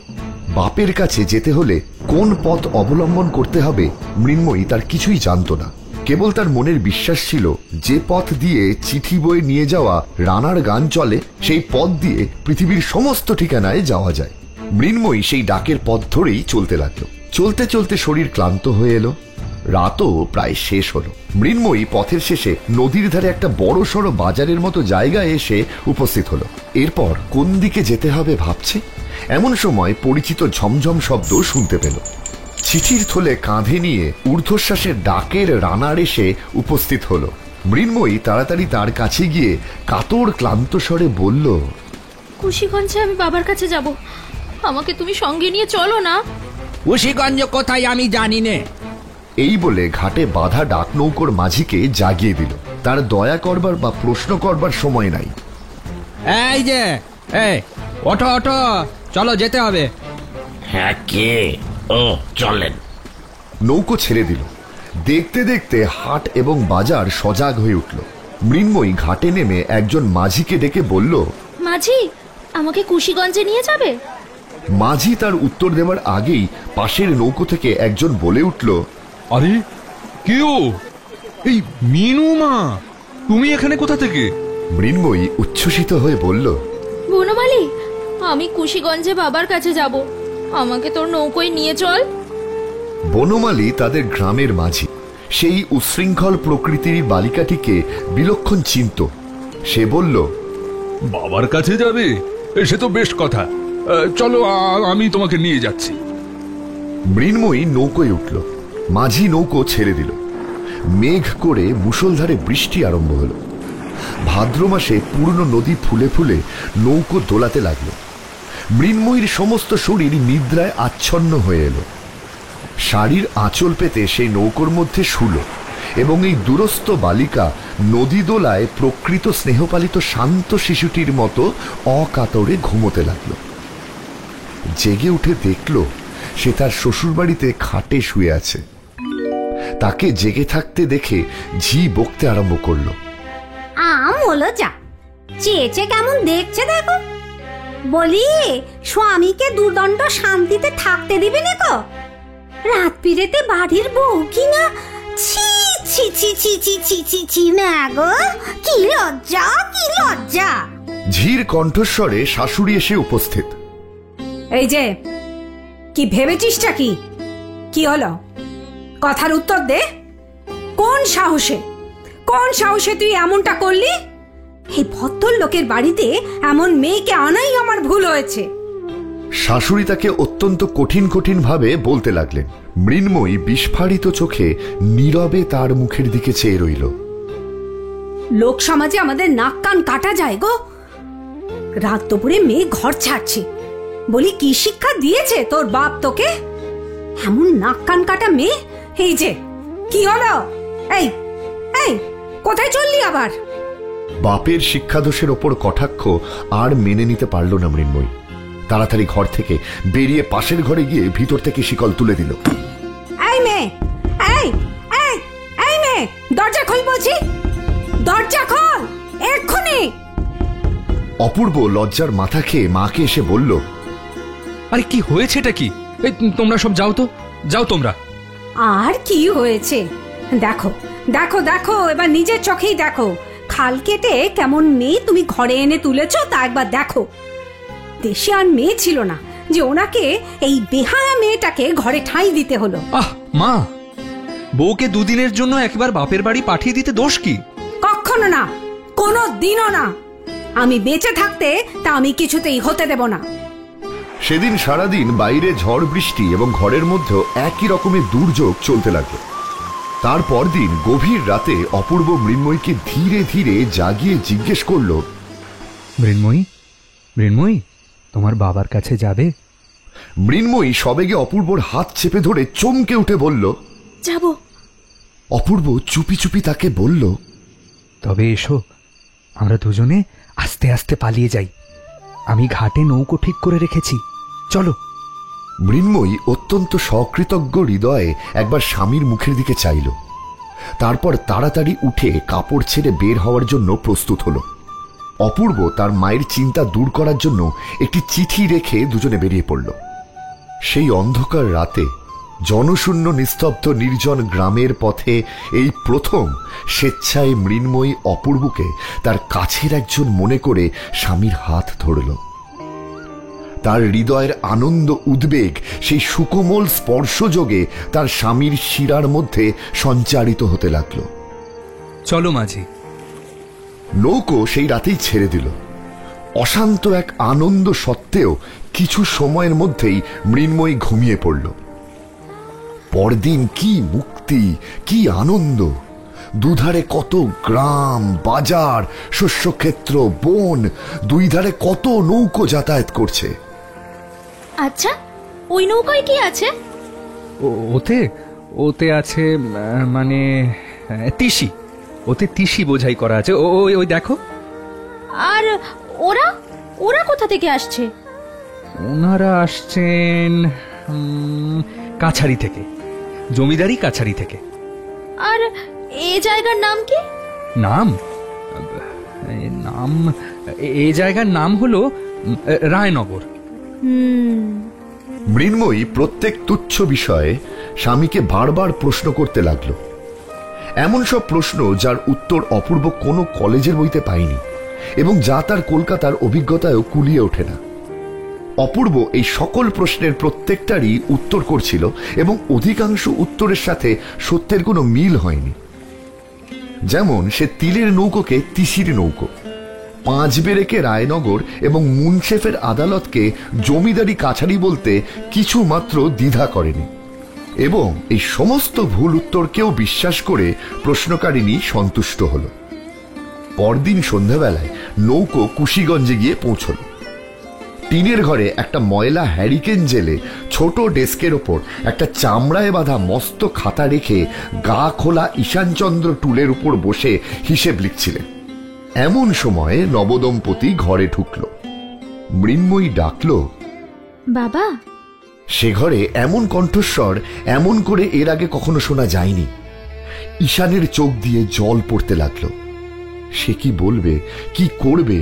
বাপের কাছে যেতে হলে কোন পথ অবলম্বন করতে হবে মৃন্ময়ী তার কিছুই জানত না। কেবল তার মনের বিশ্বাস ছিল যে পথ দিয়ে চিঠি বয়ে নিয়ে যাওয়া রানার গান চলে সেই পথ দিয়ে পৃথিবীর সমস্ত ঠিকানায় যাওয়া যায়। মৃন্ময়ী সেই ডাকের পথ ধরেই চলতে লাগলো। চলতে চলতে শরীর ক্লান্ত হয়ে এলো। রাতও প্রায় শেষ হলো। মৃন্ময়ী পথের শেষে নদীর ধারে একটা বড় সড়ো বাজারের মতো জায়গায় এসে উপস্থিত হলো। এরপর কোন দিকে যেতে হবে ভাবছে, এমন সময় পরিচিত ঝমঝম শব্দ শুনতে পেল। চিঠির থলে কাঁধে নিয়ে ঊর্ধ্বশ্বাসের ডাকের রানার এসে উপস্থিত হলো। মৃন্ময়ী তাড়াতাড়ি তার কাছে গিয়ে কাতর ক্লান্ত স্বরে বলল, কুশিগঞ্জে আমি বাবার কাছে যাব, আমাকে তুমি সঙ্গে নিয়ে চলো না। কুশিগঞ্জ কোথায় আমি জানি নে। এই বলে ঘাটে বাঁধা ডাক নৌকোর মাঝিকে জাগিয়ে দিল। তার দয়া করবার বা প্রশ্ন করবার সময় নাই। এই যে, এই ওঠো ওঠো, চলো যেতে হবে। হ্যাঁ, কে? ও চলেন। নৌকো ছেড়ে দিল। দেখতে দেখতে হাট এবং বাজার সজাগ হয়ে উঠল। মৃন্ময়ী ঘাটে নেমে একজন মাঝিকে ডেকে বলল, মাঝি, আমাকে কুশিগঞ্জে নিয়ে যাবে? মাঝি তার উত্তর দেওয়ার আগেই পাশের নৌকো থেকে একজন বলে উঠল, আরে কেউ? এই মিনু মা, তুমি এখানে কোথা থেকে? মৃন্ময়ী উচ্ছ্বসিত হয়ে বলল, বনমালী, আমি কুশিগঞ্জে বাবার কাছে যাব, আমাকে তোর নৌকোয় নিয়ে চল। বনমালী তাদের গ্রামের মাঝি। সেই উচ্ছৃঙ্খল প্রকৃতির বালিকাটিকে বিলক্ষণ চিনত। সে বলল, বাবার কাছে যাবে? সে তো বেশ কথা, চলো আমি তোমাকে নিয়ে যাচ্ছি। মৃন্ময়ী নৌকোয় উঠল। মাঝি নৌকো ছেড়ে দিল। মেঘ করে মুষলধারে বৃষ্টি আরম্ভ হলো। ভাদ্র মাসে পূর্ণ নদী ফুলে ফুলে নৌকো দোলাতে লাগলো। মৃন্ময়ীর সমস্ত শরীর নিদ্রায় আচ্ছন্ন হয়ে এলো। শাড়ির আঁচল পেতে সেই নৌকোর মধ্যে শুলো এবং এই দুরস্থ বালিকা নদী দোলায় প্রকৃত স্নেহপালিত শান্ত শিশুটির মতো অকাতরে ঘুমোতে লাগলো। জেগে উঠে দেখল সে তার শ্বশুরবাড়িতে খাটে শুয়ে আছে। তাকে জেগে থাকতে দেখে ঝি বকতে আরম্ভ করলো, হলো যা চেয়েছে কেমন দেখছে দেখো। বলি, স্বামীকে দুর্দণ্ড শান্তিতে থাকতে দিবে না তো? রাত পিড়েতে বাড়ির বউ কিনা? ছি ছি ছি ছি ছি ছি ছি ছি না গো, কি লজ্জা, কি লজ্জা। ঝির কণ্ঠস্বরে শাশুড়ি এসে উপস্থিত। এই যে, কি ভেবেছিসটা কি? কি হলো? কথার উত্তর দে। কোন সাহসে, কোন সাহসে তুই এমনটা করলি? এই ভদ্র লোকের বাড়িতে এমন মেয়েকে আনাই আমার ভুল হয়েছে। শাশুড়ি তাকে অত্যন্ত কঠিন কঠিন ভাবে বলতে লাগলেন। মৃন্ময়ী বিস্ফারিত চোখে নীরবে তার মুখের দিকে চেয়ে রইল। লোক সমাজে আমাদের নাক কান কাটা যায় গো। রাত দুপুরে মেয়ে ঘর ছাড়ছে, বলি কি শিক্ষা দিয়েছে তোর বাপ তোকে? এমন নাক কান কাটা মেয়ে। এই যে কি হলো? এই এই কোথায় চললি আবার? বাপের শিক্ষাদোষের ওপর কটাক্ষ আর মেনে নিতে পারল না মৃন্ময়ী। তাড়াতাড়ি ঘর থেকে বেরিয়ে পাশের ঘরে গিয়ে ভিতর থেকে শিকল তুলে দিল। এই মেয়ে, এই এই এই মেয়ে, দরজা খোল বলছি, দরজা খোল এক্ষুনি। অপূর্ব লজ্জার মাথা খেয়ে মাকে এসে বলল, আরে কি হয়েছে? এটা কি? এই তোমরা সব যাও তো, যাও তোমরা। আর কি হয়েছে? দেখো দেখো দেখো, এবার নিজের চোখেই দেখো। খাল কেটে কেমন মেয়ে তুমি ঘরে এনে তুলেছ তা একবার দেখো। দেশে আর মেয়ে ছিল না যে ওনাকে এই বেহায়া মেয়েটাকে ঘরে ঠাঁই দিতে হলো। আহ মা, বউকে দুদিনের জন্য একবার বাপের বাড়ি পাঠিয়ে দিতে দোষ কি? কখনো না, কোনো দিনও না। আমি বেঁচে থাকতে তা আমি কিছুতেই হতে দেব না। সেদিন সারাদিন বাইরে ঝড় বৃষ্টি এবং ঘরের মধ্যেও একই রকমের দুর্যোগ চলতে লাগলো। তারপর দিন গভীর রাতে অপূর্ব মৃন্ময়ীকে ধীরে ধীরে জাগিয়ে জিজ্ঞেস করল, মৃন্ময়ী, মৃন্ময়ী, তোমার বাবার কাছে যাবে? মৃন্ময়ী সবেগে অপূর্বর হাত চেপে ধরে চমকে উঠে বলল, যাব। অপূর্ব চুপি চুপি তাকে বলল, তবে এসো, আমরা দুজনে আস্তে আস্তে পালিয়ে যাই। আমি ঘাটে নৌকো ঠিক করে রেখেছি, চলো। মৃন্ময়ী অত্যন্ত সকৃতজ্ঞ হৃদয়ে একবার স্বামীর মুখের দিকে চাইল। তারপর তাড়াতাড়ি উঠে কাপড় ছেড়ে বের হওয়ার জন্য প্রস্তুত হল। অপূর্ব তার মায়ের চিন্তা দূর করার জন্য একটি চিঠি রেখে দুজনে বেরিয়ে পড়ল। সেই অন্ধকার রাতে জনশূন্য নিস্তব্ধ নির্জন গ্রামের পথে এই প্রথম স্বেচ্ছায় মৃন্ময়ী অপূর্বকে তার কাছের একজন মনে করে স্বামীর হাত ধরল। তার হৃদয়ের আনন্দ উদ্বেগ সেই সুকোমল স্পর্শযোগে তার স্বামীর শিরার মধ্যে সঞ্চারিত হতে লাগল। চলো মাঝি। নৌকো সেই রাতেই ছেড়ে দিল। অশান্ত এক আনন্দ সত্ত্বেও কিছু সময়ের মধ্যেই মৃন্ময়ী ঘুমিয়ে পড়ল। পরদিন কি মুক্তি, কি আনন্দ! দুধারে কত গ্রাম, বাজার, শস্যক্ষেত্র, বন, দুই ধারে কত নৌকো যাতায়াত করছে। আচ্ছা, ওই নৌকায় কি আছে? ওতে ওতে আছে মানে তিসি। ওতে তিসি বোঝাই করা আছে। ওই দেখো। আর ওরা ওরা কোথা থেকে আসছে? ওনারা আসছেন কাছারি থেকে, জমিদারি কাছারি থেকে। আর এই জায়গার নাম কি? নাম নাম এই জায়গার নাম হলো রায়নগর। মৃন্ময়ী প্রত্যেক তুচ্ছ বিষয়ে স্বামীকে বারবার প্রশ্ন করতে লাগল। এমন সব প্রশ্ন যার উত্তর অপূর্ব কোনো কলেজের বইতে পায়নি এবং যা তার কলকাতার অভিজ্ঞতায়ও কুলিয়ে ওঠে না। অপূর্ব এই সকল প্রশ্নের প্রত্যেকটারই উত্তর করছিল এবং অধিকাংশ উত্তরের সাথে সত্যের কোনো মিল হয়নি। যেমন সে তিলের নৌকোকে তিসির নৌকো, পাঁচ বেরেকে রায়নগর এবং মুনশেফের আদালতকে জমিদারি কাছারি বলতে কিছু মাত্র দ্বিধা করেনি এবং এই সমস্ত ভুল উত্তরকেও বিশ্বাস করে প্রশ্নকারিণী সন্তুষ্ট হল। পরদিন সন্ধ্যাবেলায় নৌকো কুশিগঞ্জে গিয়ে পৌঁছল। টিনের ঘরে একটা ময়লা হ্যারিকেন জেলে ছোট ডেস্কের ওপর একটা চামড়ায় বাঁধা মস্ত খাতা রেখে গা খোলা ঈশানচন্দ্র টুলের উপর বসে হিসেব লিখছিলেন। এমন সময়ে নবদম্পতি ঘরে ঢুকল। মৃন্ময়ী ডাকল, বাবা। সে ঘরে এমন কণ্ঠস্বর এমন করে এর আগে কখনো শোনা যায়নি। ঈশানের চোখ দিয়ে জল পড়তে লাগলো। সে কি বলবে, কি করবে,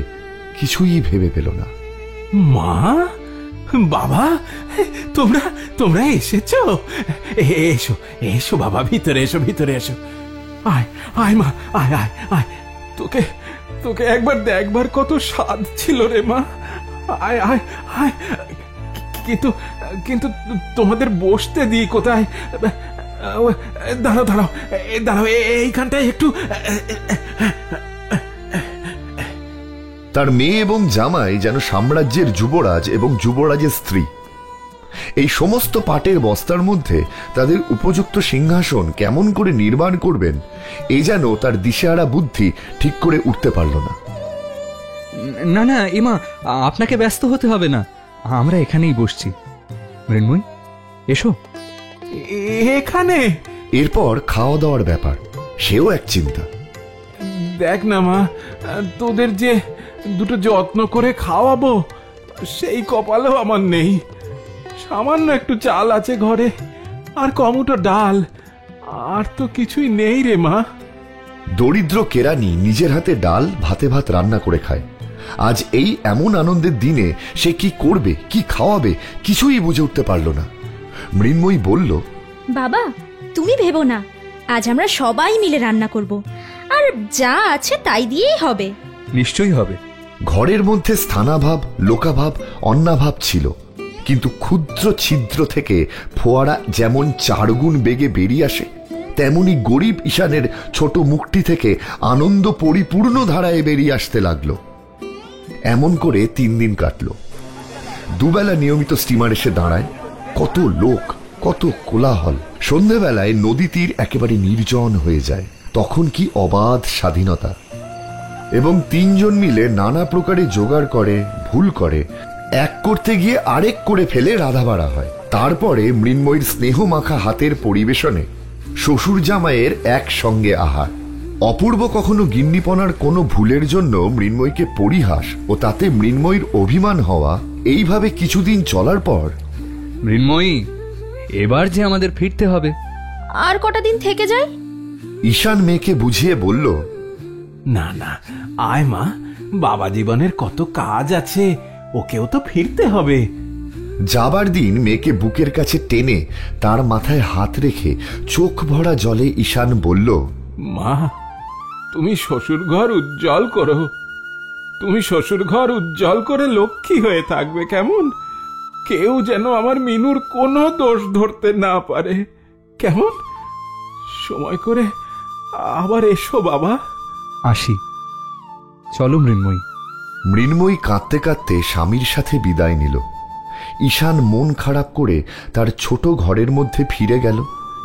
কিছুই ভেবে পেল না। মা, বাবা, তোমরা তোমরা এসেছো? এসো এসো বাবা, ভিতরে এসো, ভিতরে এসো। আয় আয় মা, আয় আয় আয়। তোকে তোকে একবার দেখবার কত স্বাদ ছিল রে মা। আয় আয় আয়। কিন্তু কিন্তু তোমাদের বসতে দিই কোথায়? দাঁড়াও দাঁড়াও দাঁড়াও, এইখানটায় একটু। তার মেয়ে এবং জামাই যেন সাম্রাজ্যের যুবরাজ এবং যুবরাজের স্ত্রী। এই সমস্ত পাটের বস্তার মধ্যে তাদের উপযুক্ত সিংহাসন কেমন করে নির্মাণ করবেন এ যেন তার দিশেহারা বুদ্ধি ঠিক করে উঠতে পারল না। না না এমা, আপনাকে ব্যস্ত হতে হবে না, আমরা এখানেই বসছি। মৃন্ময়ী এসো। এখানে? এরপর খাওয়া দাওয়ার ব্যাপার, সেও এক চিন্তা। দেখ না মা, তোদের যে দুটো যত্ন করে খাওয়াবো সেই কপালও আমার নেই। সামান্য একটু চাল আছে ঘরে, আর কমুটো ডাল, আর তো কিছুই নেই রে মা। দরিদ্র কেরানি নিজের হাতে ডাল ভাতে ভাত রান্না করে খায়। আজ এই এমন আনন্দের দিনে সে কি করবে, কি খাওয়াবে, কিছুই বুঝে উঠতে পারল না। মৃন্ময়ী বলল, বাবা তুমি ভেবো না, আজ আমরা সবাই মিলে রান্না করব, আর যা আছে তাই দিয়েই হবে। নিশ্চয়ই হবে। ঘরের মধ্যে স্থানাভাব, লোকাভাব, অন্নাভাব ছিল, কিন্তু ক্ষুদ্র ছিদ্র থেকে ফোয়ারা যেমন 4 গুণ বেগে বেরিয়ে আসে, তেমনি গরিব ঈশানের ছোট মুখটি থেকে আনন্দ পরিপূর্ণ ধারায় বেরিয়ে আসতে লাগলো। এমন করে 3 দিন কাটল। দুবেলা নিয়মিত স্টিমার এসে দাঁড়ায়, কত লোক, কত কোলাহল। সন্ধেবেলায় নদী তীর একেবারে নির্জন হয়ে যায়। তখন কি অবাধ স্বাধীনতা! এবং 3 জন মিলে নানা প্রকারে জোগাড় করে, ভুল করে, এক করতে গিয়ে আরেক করে ফেলে রাধাবাড়া হয়। তারপরে মৃন্ময়ীর স্নেহ মাখা হাতের পরিবেশনে শ্বশুর জামাইয়ের একসঙ্গে আহার। অপূর্ব কখনো গিন্নিপনার কোনো ভুলের জন্য মৃন্ময়ীকে পরিহাস ও তাতে মৃন্ময়ীর অভিমান হওয়া, এইভাবে কিছুদিন চলার পর, মৃন্ময়ী এবার যে আমাদের ফিরতে হবে। আর কটা দিন থেকে যায়? ঈশান মেয়েকে বুঝিয়ে বলল, না না, আয় মা, বাবা জীবনের কত কাজ আছে, ওকেও তো ফিরতে হবে। যাবার দিন মেয়েকে বুকের কাছে টেনে তার মাথায় হাত রেখে চোখ ভরা জলে ঈশান বলল, মা, তুমি শ্বশুর ঘর উজ্জ্বল করো, তুমি শ্বশুর ঘর উজ্জ্বল করে লক্ষ্মী হয়ে থাকবে কেমন? কেউ যেন আমার মিনুর কোনো দোষ ধরতে না পারে, কেমন? সময় করে আবার এসো বাবা। আসি, চলো মৃন্ময়ী। মৃন্ময়ী কাঁদতে কাঁদতে স্বামীর সাথে বিদায় নিল। ঈশান মন খারাপ করে তার ছোট ঘরের মধ্যে ফিরে গেল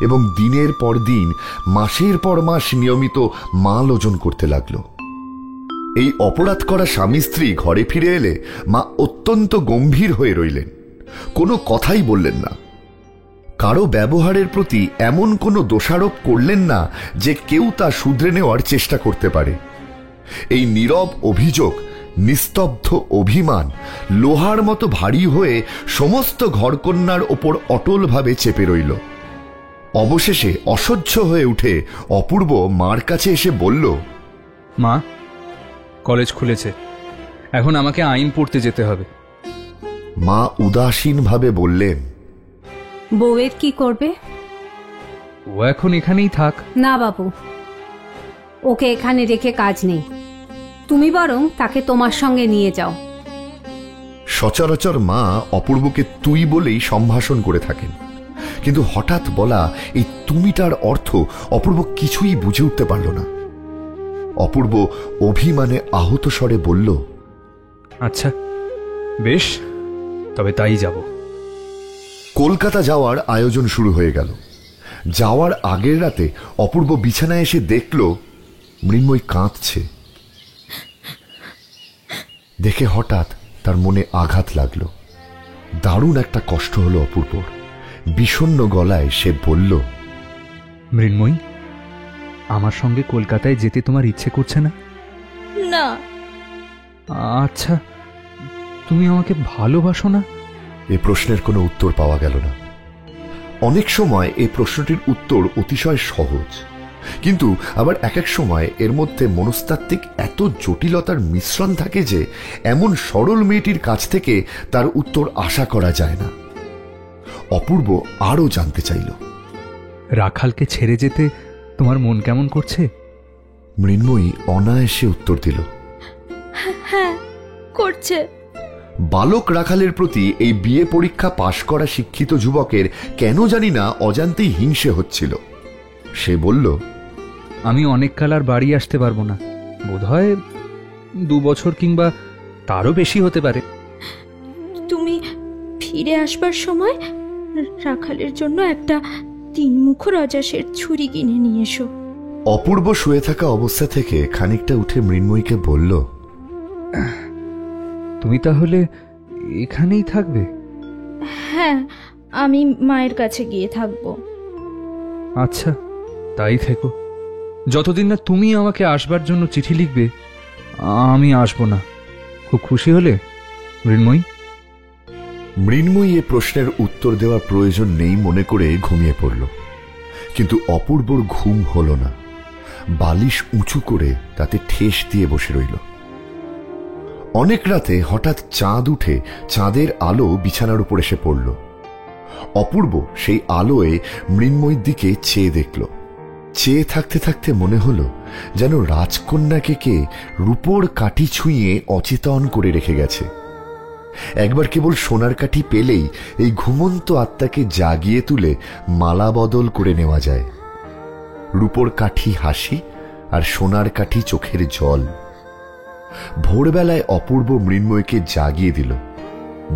এবং দিনের পর দিন, মাসের পর মাস নিয়মিত মাল ওজন করতে লাগল। এই অপরাধ করা স্বামী স্ত্রী ঘরে ফিরে এলে মা অত্যন্ত গম্ভীর হয়ে রইলেন, কোনো কথাই বললেন না। কারো ব্যবহারের প্রতি এমন কোনো দোষারোপ করলেন না যে কেউ তা শুধরে নেওয়ার চেষ্টা করতে পারে। এই নীরব অভিযোগ, নিস্তব্ধ অভিমান লোহার মতো ভারী হয়ে সমস্ত ঘরকন্যার ওপর অটলভাবে চেপে রইল। অবশেষে অসহ্য হয়ে উঠে অপূর্ব মার কাছে এসে বলল, মা, কলেজ খুলেছে, এখন আমাকে আইন পড়তে যেতে হবে। মা উদাসীনভাবে বললেন, বউয়ের কি করবে? ও এখন এখানেই থাক। না বাবু, ওকে এখানে রেখে কাজ নেই, তুমি বরং তাকে তোমার সঙ্গে নিয়ে যাও। সচরাচর মা অপূর্বকে তুই বলেই সম্ভাষণ করে থাকেন, কিন্তু হঠাৎ বলা এই তুমিটার অর্থ অপূর্ব কিছুই বুঝে উঠতে পারল না। অপূর্ব অভিমানে আহত স্বরে বলল, আচ্ছা বেশ, তবে তাই যাব। কলকাতা যাওয়ার আয়োজন শুরু হয়ে গেল। যাওয়ার আগের রাতে অপূর্ব বিছানায় এসে দেখল মৃন্ময়ী কাঁদছে। দেখে হঠাৎ তার মনে আঘাত লাগলো। দারুণ একটা কষ্ট হলো অপূর্বর। বিষণ্ণ গলায় সে বলল, মৃন্ময়ী, আমার সঙ্গে কলকাতায় যেতে তোমার ইচ্ছে করছে না? না। আচ্ছা, তুমি আমাকে ভালোবাসো না? এ প্রশ্নের কোনো উত্তর পাওয়া গেল না। অনেক সময় এই প্রশ্নটির উত্তর অতিশয় সহজ, কিন্তু আবার এক এক সময় এর মধ্যে মনস্তাত্ত্বিক এত জটিলতার মিশ্রণ থাকে যে এমন সরল মেয়েটির কাছ থেকে তার উত্তর আশা করা যায় না। অপূর্ব আরও জানতে চাইল, রাখালকে ছেড়ে যেতে তোমার মন কেমন করছে? মৃন্ময়ী অনায়াসে উত্তর দিল, হ্যাঁ করছে। বালক রাখালের প্রতি এই বিয়ে পরীক্ষা পাশ করা শিক্ষিত যুবকের কেন জানি না অজান্তেই হিংসে হচ্ছিল। সে বলল, আমি অনেক কাল আর বাড়ি আসতে পারবো না, বোধহয় 2 বছর কিংবা তারও বেশি হতে পারে। তুমি ফিরে আসবার সময় রাখালের জন্য একটা 3 মুখ রাজাসের ছুরি কিনে নিয়ে এসো। অপূর্ব শুয়ে থাকা অবস্থা থেকে খানিকটা উঠে মৃন্ময়ীকে বলল, তুমি তাহলে এখানেই থাকবে? হ্যাঁ, আমি মায়ের কাছে গিয়ে থাকবো। আচ্ছা, তাই থেকো। যতদিন না তুমি আমাকে আসবার জন্য চিঠি লিখবে আমি আসবো না। খুব খুশি হলে মৃন্ময়ী? মৃন্ময়ী এ প্রশ্নের উত্তর দেওয়ার প্রয়োজন নেই মনে করে ঘুমিয়ে পড়ল। কিন্তু অপূর্বর ঘুম হল না। বালিশ উঁচু করে তাতে ঠেস দিয়ে বসে রইল। অনেক রাতে হঠাৎ চাঁদ উঠে চাঁদের আলো বিছানার উপর এসে পড়ল। অপূর্ব সেই আলোয় মৃন্ময়ীর দিকে চেয়ে দেখল। চেয়ে থাকতে থাকতে মনে হলো যেন রাজকন্যাকে কে রূপোর কাঠি ছুঁয়ে অচেতন করে রেখে গেছে। একবার কেবল সোনার কাঠি পেলেই এই ঘুমন্ত আত্মাকে জাগিয়ে তুলে মালা বদল করে নেওয়া যায়। রূপোর কাঠি হাসি আর সোনার কাঠি চোখের জল। ভোরবেলায় অপূর্ব মৃন্ময়ীকে জাগিয়ে দিল।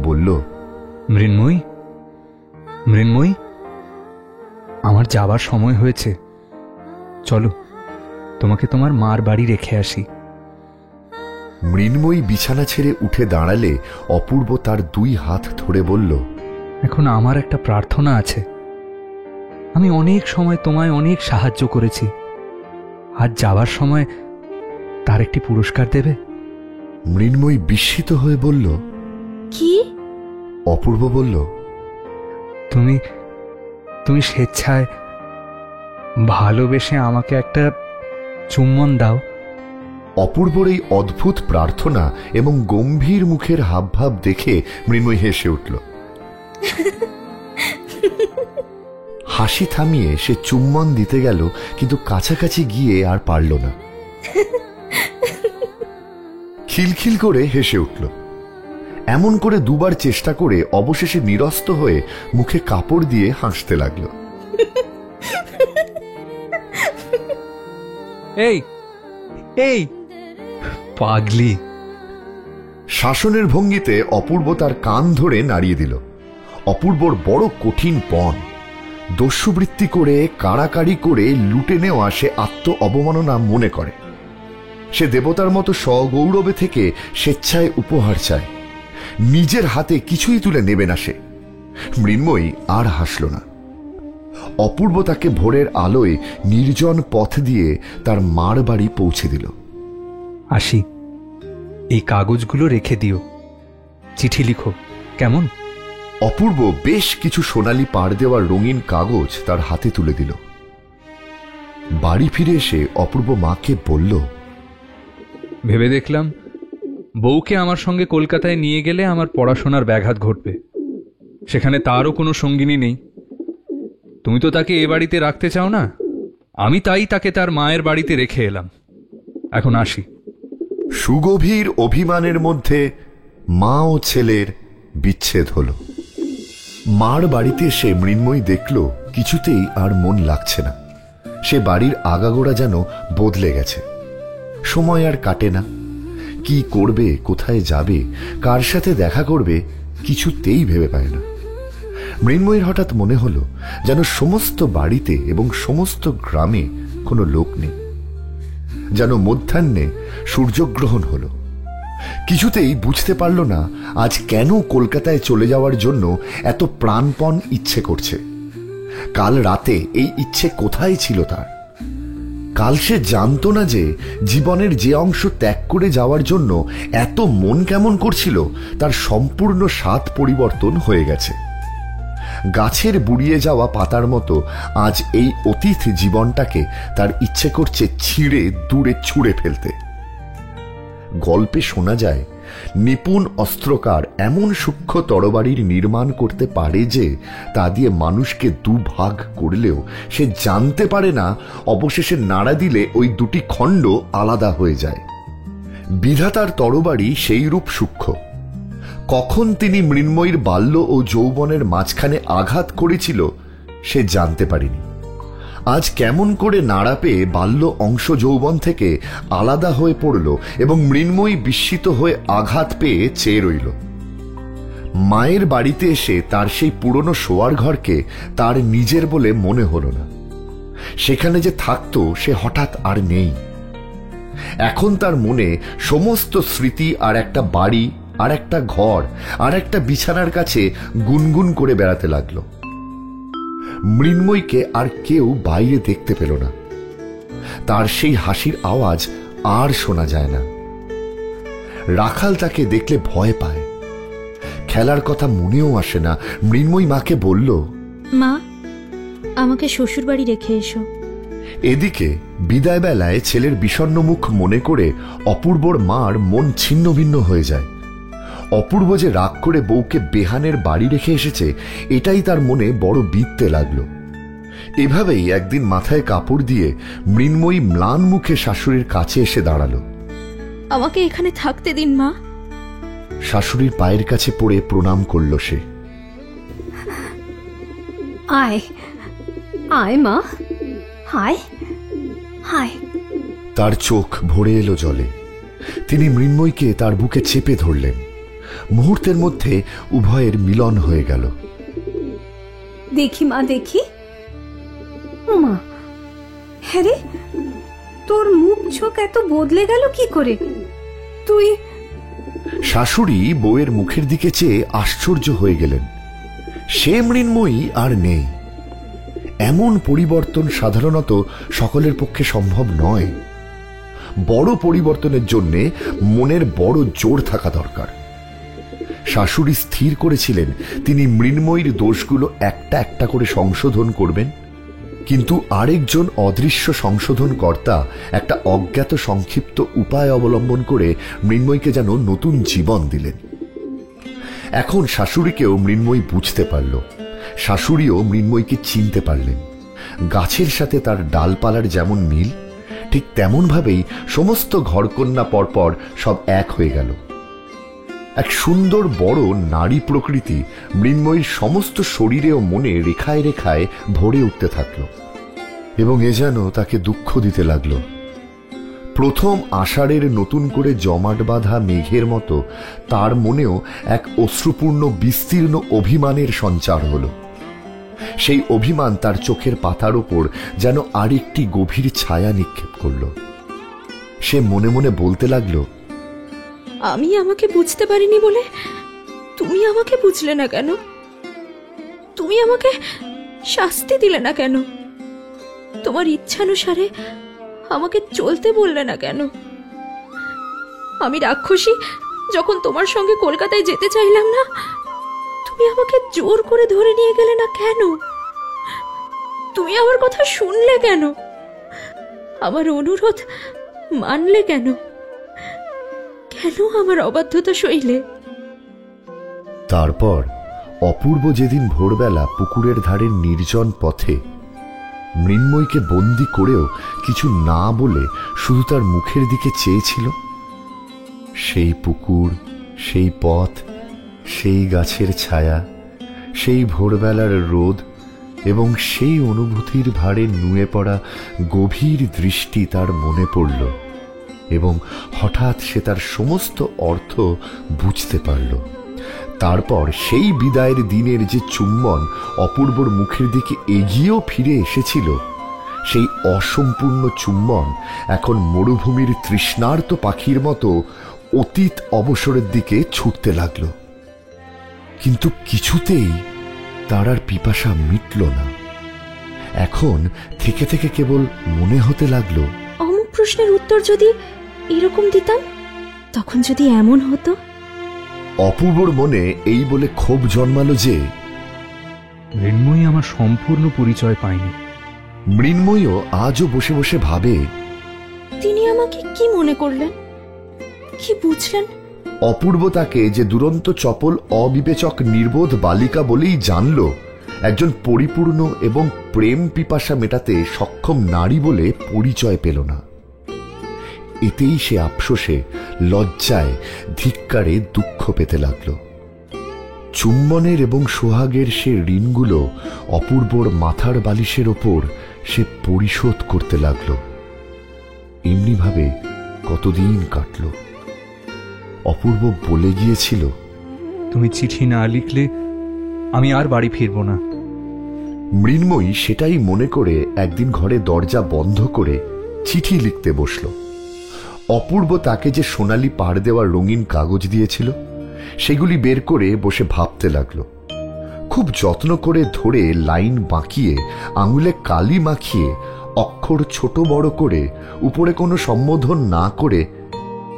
বলল, মৃন্ময়ী, মৃন্ময়ী, আমার যাবার সময় হয়েছে, চলো তোমাকে তোমার মার বাড়ি রেখে আসি। মৃন্ময়ী বিছানা ছেড়ে উঠে দাঁড়ালে অপূর্ব তার 2 হাত ধরে বলল, এখন আমার একটা প্রার্থনা আছে। আমি অনেক সময় তোমায় অনেক সাহায্য করেছি, আজ যাবার সময় তার একটি পুরস্কার দেবে? মৃন্ময়ী বিস্মিত হয়ে বলল, কি? অপূর্ব বলল, তুমি তুমি স্বেচ্ছায় ভালোবেসে আমাকে একটা চুম্বন দাও। অপূর্বর এই অদ্ভুত প্রার্থনা এবং গম্ভীর মুখের হাবভাব দেখে মৃন্ময়ী হেসে উঠল। হাসি থামিয়ে সে চুম্বন দিতে গেল, কিন্তু কাছাকাছি গিয়ে আর পারল না। খিলখিল করে হেসে উঠল। এমন করে 2 বার চেষ্টা করে অবশেষে নিরস্ত হয়ে মুখে কাপড় দিয়ে হাসতে লাগলো। এই এই পাগলি। শাসনের ভঙ্গিতে অপূর্ব তার কান ধরে নাড়িয়ে দিল। অপূর্বর বড় কঠিন পণ। দস্যুবৃত্তি করে কাড়াকাড়ি করে লুটে নেওয়া সে আত্ম অবমাননা মনে করে। সে দেবতার মতো সগৌরবে থেকে স্বেচ্ছায় উপহার চায়। নিজের হাতে কিছুই তুলে নেবে না সে। মৃন্ময়ী আর হাসল না। অপূর্ব তাকে ভোরের আলোয় নির্জন পথ দিয়ে তার মার বাড়ি পৌঁছে দিল। আসি, এই কাগজগুলো রেখে দিও, চিঠি লিখো, কেমন? অপূর্ব বেশ কিছু সোনালি পাড় দেওয়ার রঙিন কাগজ তার হাতে তুলে দিল। বাড়ি ফিরে এসে অপূর্ব মাকে বলল, ভেবে দেখলাম বউকে আমার সঙ্গে কলকাতায় নিয়ে গেলে আমার পড়াশোনার ব্যাঘাত ঘটবে। সেখানে তারও কোনো সঙ্গিনী নেই। তুমি তো তাকে এ বাড়িতে রাখতে চাও না, আমি তাই তাকে তার মায়ের বাড়িতে রেখে এলাম। এখন আসি। সুগভীর অভিমানের মধ্যে মা ও ছেলের বিচ্ছেদ হল। মার বাড়িতে এসে মৃন্ময়ী দেখল কিছুতেই আর মন লাগছে না। সে বাড়ির আগাগোড়া যেন বদলে গেছে। সময় আর কাটে না। কি করবে, কোথায় যাবে, কার সাথে দেখা করবে, কিছুতেই ভেবে পায় না। মৃন্ময়ীর হঠাৎ মনে হলো যেন সমস্ত বাড়িতে এবং সমস্ত গ্রামে কোনো লোক নেই। যেন মধ্যাহ্নে সূর্যগ্রহণ হলো। কিছুতেই বুঝতে পারল না আজ কেন কলকাতায় চলে যাওয়ার জন্য এত প্রাণপণ ইচ্ছে করছে। কাল রাতে এই ইচ্ছে কোথায় ছিল তার? কাল সে জানত না যে জীবনের যে অংশ ত্যাগ করে যাওয়ার জন্য এত মন কেমন করছিল তার সম্পূর্ণ স্বাদ পরিবর্তন হয়ে গেছে। গাছের বুড়িয়ে যাওয়া পাতার মতো আজ এই অতীত জীবনটাকে তার ইচ্ছে করছে ছিঁড়ে দূরে ছুঁড়ে ফেলতে। গল্পে শোনা যায় নিপুণ অস্ত্রকার এমন সূক্ষ্ম তরবারির নির্মাণ করতে পারে যে তা দিয়ে মানুষকে 2 ভাগ করলেও সে জানতে পারে না অবশেষে নাড়া দিলে ওই 2টি খণ্ড আলাদা হয়ে যায়। বিধাতার তরবারি সেই রূপ সূক্ষ্ম। কখন তিনি মৃন্ময়ীর বাল্য ও যৌবনের মাঝখানে আঘাত করেছিল সে জানতে পারেনি। আজ কেমন করে নাড়া পেয়ে বাল্য অংশ যৌবন থেকে আলাদা হয়ে পড়ল এবং মৃন্ময়ী বিস্মিত হয়ে আঘাত পেয়ে চেয়ে রইল। মায়ের বাড়িতে এসে তার সেই পুরনো শোয়ার ঘরকে তার নিজের বলে মনে হলো না। সেখানে যে থাকতো সে হঠাৎ আর নেই। এখন তার মনে সমস্ত স্মৃতি আর একটা বাড়ি, আর একটা ঘর, আর একটা বিছানার কাছে গুনগুন করে বেড়াতে লাগলো। মৃন্ময়ীকে আর কেউ বাইরে দেখতে পেল না। তার সেই হাসির আওয়াজ আর শোনা যায় না। রাখাল তাকে দেখলে ভয় পায়। খেলার কথা মনেও আসে না। মৃন্ময়ী মাকে বলল, মা, আমাকে শ্বশুর বাড়ি রেখে এসো। এদিকে বিদায় বেলায় ছেলের বিষণ্ণ মুখ মনে করে অপূর্বর মার মন ছিন্ন ভিন্ন হয়ে যায়। অপূর্ব যে রাগ করে বউকে বেহানের বাড়ি রেখে এসেছে, এটাই তার মনে বড় বিঁধতে লাগলো। এভাবেই একদিন মাথায় কাপড় দিয়ে মৃন্ময়ী ম্লান মুখে শাশুড়ির কাছে এসে দাঁড়ালো। আমাকে এখানে থাকতে দিন মা। শাশুড়ির পায়ের কাছে পড়ে প্রণাম করল সে। আয় আয় মা, হায় হায়। তার চোখ ভরে এলো জলে। তিনি মৃন্ময়ীকে তার বুকে চেপে ধরলেন। মুহূর্তের মধ্যে উভয়ের মিলন হয়ে গেল। দেখি মা, দেখি। ও মা, হ্যাঁ রে, তোর মুখ চোখ এত বদলে গেল কি করে? তুই... শাশুড়ি বউয়ের মুখের দিকে চেয়ে আশ্চর্য হয়ে গেলেন। সে মৃন্ময়ী আর নেই। এমন পরিবর্তন সাধারণত সকলের পক্ষে সম্ভব নয়। বড় পরিবর্তনের জন্য মনের বড় জোর থাকা দরকার। শাশুড়ি স্থির করেছিলেন তিনি মৃন্ময়ীর দোষগুলো একটা একটা করে সংশোধন করবেন, কিন্তু আরেকজন অদৃশ্য সংশোধনকর্তা একটা অজ্ঞাত সংক্ষিপ্ত উপায় অবলম্বন করে মৃন্ময়ীকে যেন নতুন জীবন দিলেন। এখন শাশুড়িকেও মৃন্ময়ী বুঝতে পারল। শাশুড়িও মৃন্ময়ীকে চিনতে পারলেন। গাছের সাথে তার ডালপালার যেমন মিল, ঠিক তেমন ভাবেই সমস্ত ঘরকন্যা পরপর সব এক হয়ে গেল। এক সুন্দর বড় নারী প্রকৃতি মৃন্ময়ীর সমস্ত শরীরে ও মনে রেখায় রেখায় ভরে উঠতে থাকল এবং এ যেন তাকে দুঃখ দিতে লাগলো। প্রথম আষাঢ়ের নতুন করে জমাট বাঁধা মেঘের মতো তার মনেও এক অশ্রুপূর্ণ বিস্তীর্ণ অভিমানের সঞ্চার হল। সেই অভিমান তার চোখের পাতার ওপর যেন আরেকটি গভীর ছায়া নিক্ষেপ করল। সে মনে মনে বলতে লাগলো, আমি আমাকে বুঝতে পারিনি বলে তুমি আমাকে বুঝলে না কেন? তুমি আমাকে শাস্তি দিলে না কেন? তোমার ইচ্ছানুসারে আমাকে চলতে বললে না কেন? আমি রাক্ষসী যখন তোমার সঙ্গে কলকাতায় যেতে চাইলাম না, তুমি আমাকে জোর করে ধরে নিয়ে গেলে না কেন? তুমি আমার কথা শুনলে কেন? আমার অনুরোধ মানলে কেন? কেন আমার অবাধ্যতা সইলে? তারপর অপূর্ব যেদিন ভোরবেলা পুকুরের ধারের নির্জন পথে মৃন্ময়ীকে বন্দি করেও কিছু না বলে শুধু তার মুখের দিকে চেয়েছিল, সেই পুকুর, সেই পথ, সেই গাছের ছায়া, সেই ভোরবেলার রোদ এবং সেই অনুভূতির ভারে নুয়ে পড়া গভীর দৃষ্টি তার মনে পড়ল এবং হঠাৎ সে তার সমস্ত অর্থ বুঝতে পারল। তারপর সেই বিদায়ের দিনের যে চুম্বন অপূর্বর মুখের দিকে এগিয়েও ফিরে এসেছিল, সেই অসম্পূর্ণ চুম্বন এখন মরুভূমির তৃষ্ণার্ত পাখির মতো অতীত অবসরের দিকে ছুটতে লাগলো। কিন্তু কিছুতেই তার আর পিপাসা মিটল না। এখন থেকে থেকে কেবল মনে হতে লাগলো, অমুক প্রশ্নের উত্তর যদি এরকম দিতাম, তখন যদি এমন হতো। অপূর্বর মনে এই বলে ক্ষোভ জন্মালো যে মৃন্ময়ী আমার সম্পূর্ণ পরিচয় পায়নি। মৃন্ময়ীও আজও বসে বসে ভাবে, তিনি আমাকে কি মনে করলেন, কি বুঝলেন? অপূর্ব তাকে যে দুরন্ত চপল অবিবেচক নির্বোধ বালিকা বলেই জানল, একজন পরিপূর্ণ এবং প্রেম পিপাসা মেটাতে সক্ষম নারী বলে পরিচয় পেল না। এতেই সে আফসোসে, লজ্জায়, ধিক্কারে দুঃখ পেতে লাগল। চুম্বনের এবং সোহাগের সে ঋণগুলো অপূর্বর মাথার বালিশের ওপর সে পরিশোধ করতে লাগল। এমনিভাবে কতদিন কাটল। অপূর্ব বলে গিয়েছিল, তুমি চিঠি না লিখলে আমি আর বাড়ি ফিরব না। মৃন্ময়ী সেটাই মনে করে একদিন ঘরে দরজা বন্ধ করে চিঠি লিখতে বসল। অপূর্ব তাকে যে সোনালি পাড় দেওয়া রঙিন কাগজ দিয়েছিল সেগুলি বের করে বসে ভাবতে লাগল। খুব যত্ন করে ধরে লাইন বাঁকিয়ে আঙুলে কালি মাখিয়ে অক্ষর ছোট বড় করে উপরে কোনো সম্বোধন না করে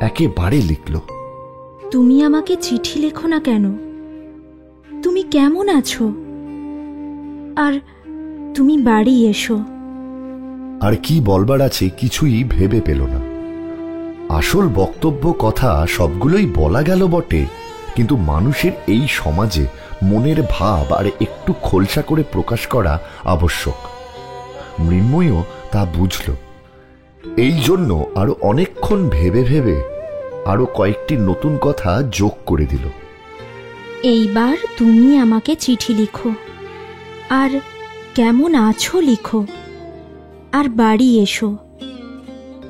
একেবারে লিখল, তুমি আমাকে চিঠি লেখো না কেন? তুমি কেমন আছো? আর তুমি বাড়ি এসো। আর কি বলবার আছে কিছুই ভেবে পেল না। আসল বক্তব্য কথা সবগুলোই বলা গেল বটে, কিন্তু মানুষের এই সমাজে মনের ভাব আর একটু খোলসা করে প্রকাশ করা আবশ্যক। মৃন্ময়ও তা বুঝল। এই জন্য আরো অনেকক্ষণ ভেবে ভেবে আরো কয়েকটি নতুন কথা যোগ করে দিল। এইবার তুমি আমাকে চিঠি লিখো, আর কেমন আছো লিখো, আর বাড়ি এসো।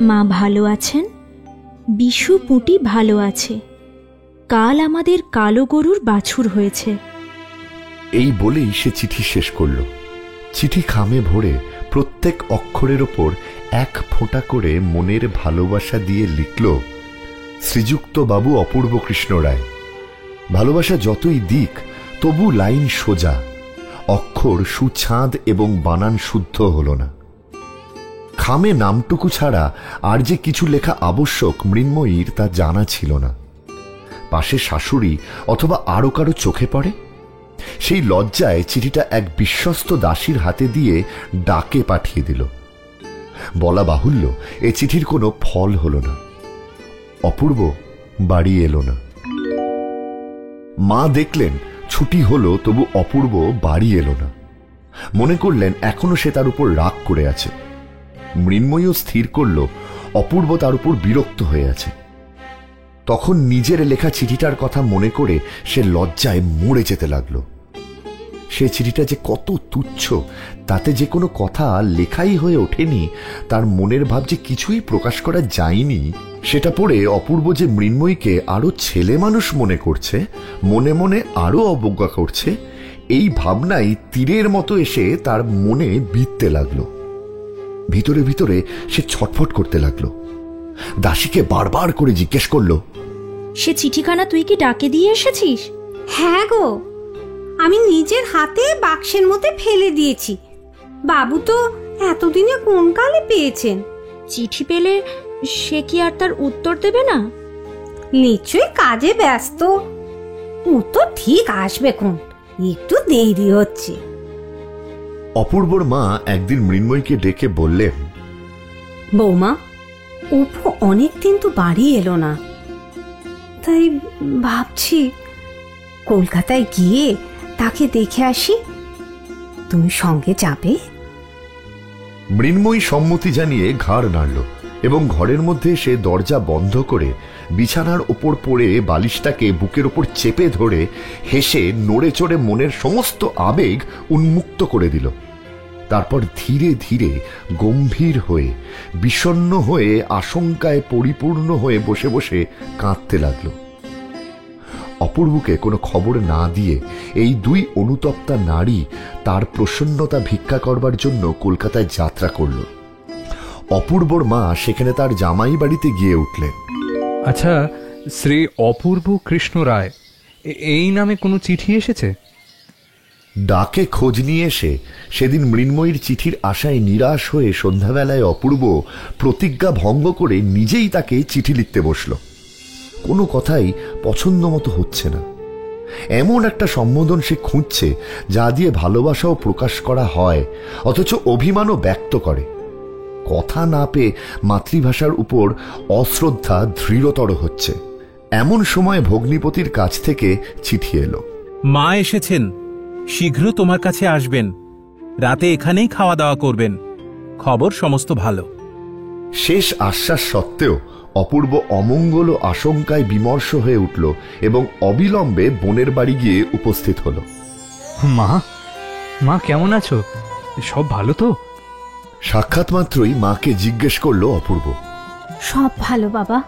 মা ভালো আছেন, বিশু পুঁটি ভালো আছে, কাল আমাদের কালো গরুর বাছুর হয়েছে। এই বলেই সে চিঠি শেষ করল। চিঠি খামে ভরে প্রত্যেক অক্ষরের ওপর এক ফোঁটা করে মনের ভালোবাসা দিয়ে লিখল, শ্রীযুক্ত বাবু অপূর্ব কৃষ্ণ রায়। ভালোবাসা যতই দিক তবু লাইন সোজা, অক্ষর সুছাঁদ এবং বানান শুদ্ধ হল না। খামে নামটুকু ছাড়া আর যে কিছু লেখা আবশ্যক মৃন্ময়ীর তা জানা ছিল না। পাশে শাশুড়ি অথবা আরো কারো চোখে পড়ে? সেই লজ্জায় চিঠিটা এক বিশ্বস্ত দাসীর হাতে দিয়ে ডাকে পাঠিয়ে দিল। বলা বাহুল্য, এ চিঠির কোনো ফল হল না। অপূর্ব বাড়ি এলো না। মা দেখলেন ছুটি হলো, তবু অপূর্ব বাড়ি এলো না। মনে করলেন এখনো সে তার উপর রাগ করে আছে। মৃন্ময়ও স্থির করল অপূর্ব তার উপর বিরক্ত হয়ে আছে। তখন নিজের লেখা চিঠিটার কথা মনে করে সে লজ্জায় মরে যেতে লাগলো। সে চিঠিটা যে কত তুচ্ছ, তাতে যে কোনো কথা লেখাই হয়ে ওঠেনি, তার মনের ভাব যে কিছুই প্রকাশ করা যায়নি, সেটা পড়ে অপূর্ব যে মৃন্ময়ীকে আরো ছেলে মানুষ মনে করছে, মনে মনে আরো অবজ্ঞা করছে, এই ভাবনাই তীরের মতো এসে তার মনে বিঁধতে লাগলো। ভিতরে ভিতরে সে ছটফট করতে লাগলো। দাসীকে বারবার করে জিজ্ঞেস করলো, সে চিঠিখানা তুই কি ডাকে দিয়ে এসেছিস? হ্যাঁ গো, আমি নিজের হাতে বাক্সের মধ্যে ফেলে দিয়েছি। বাবু তো এতদিনে কোন কালে পেয়েছেন। চিঠি পেলে সে কি আর তার উত্তর দেবে না? নিশ্চয়ই কাজে ব্যস্ত, উত্তর ঠিক আসবে কোন, একটু দেরি হচ্ছে। অপূর্বর মা একদিন মৃন্ময়ীকে ডেকে বললেন, বৌমা, অপু অনেকদিন তো বাড়ি এলো না, তাই ভাবছি কলকাতায় গিয়ে তাকে দেখে আসি। তুমি সঙ্গে যাবে? মৃন্ময়ী সম্মতি জানিয়ে ঘাড় নাড়ল এবং ঘরের মধ্যে সে দরজা বন্ধ করে বিছানার ওপর পড়ে বালিশটাকে বুকের ওপর চেপে ধরে হেসে নড়ে চড়ে মনের সমস্ত আবেগ উন্মুক্ত করে দিল। তারপর ধীরে ধীরে গম্ভীর হয়ে, বিষণ্ণ হয়ে, আশঙ্কায় পরিপূর্ণ হয়ে বসে বসে কাঁদতে লাগল। অপূর্বকে কোনো খবর না দিয়ে এই দুই অনুতপ্তা নারী তার প্রসন্নতা ভিক্ষা করবার জন্য কলকাতায় যাত্রা করল। অপূর্বর মা সেখানে তার জামাই বাড়িতে গিয়ে উঠলেন। আচ্ছা, শ্রী অপূর্ব কৃষ্ণ রায় এই নামে কোনো চিঠি এসেছে? ডাকে খোঁজ নিয়ে এসে সেদিন মৃন্ময়ীর চিঠির আশায় নিরাশ হয়ে সন্ধ্যাবেলায় অপূর্ব প্রতিজ্ঞা ভঙ্গ করে নিজেই তাকে চিঠি লিখতে বসল। কোনো কথাই পছন্দ মতো হচ্ছে না। এমন একটা সম্বোধন সে খুঁজছে যা দিয়ে ভালোবাসাও প্রকাশ করা হয়, অথচ অভিমানও ব্যক্ত করে। কথা না পেয়ে মাতৃভাষার উপর অশ্রদ্ধা দৃঢ়তর হচ্ছে। এমন সময় ভগ্নিপতির কাছ থেকে চিঠি এলো। মা এসেছেন, শীঘ্র তোমার কাছে আসবেন। রাতে এখানেই খাওয়া দাওয়া করবেন। খবর সমস্ত ভালো। শেষ আশ্বাস সত্ত্বেও অপূর্ব অমঙ্গল ও আশঙ্কায় বিমর্ষ হয়ে উঠল এবং অবিলম্বে বোনের বাড়ি গিয়ে উপস্থিত হল। মা, মা কেমন আছো? সব ভালো তো? সাক্ষাৎ মাত্রই মাকে জিজ্ঞেস করলো অপূর্ব। সব ভালো বাবা,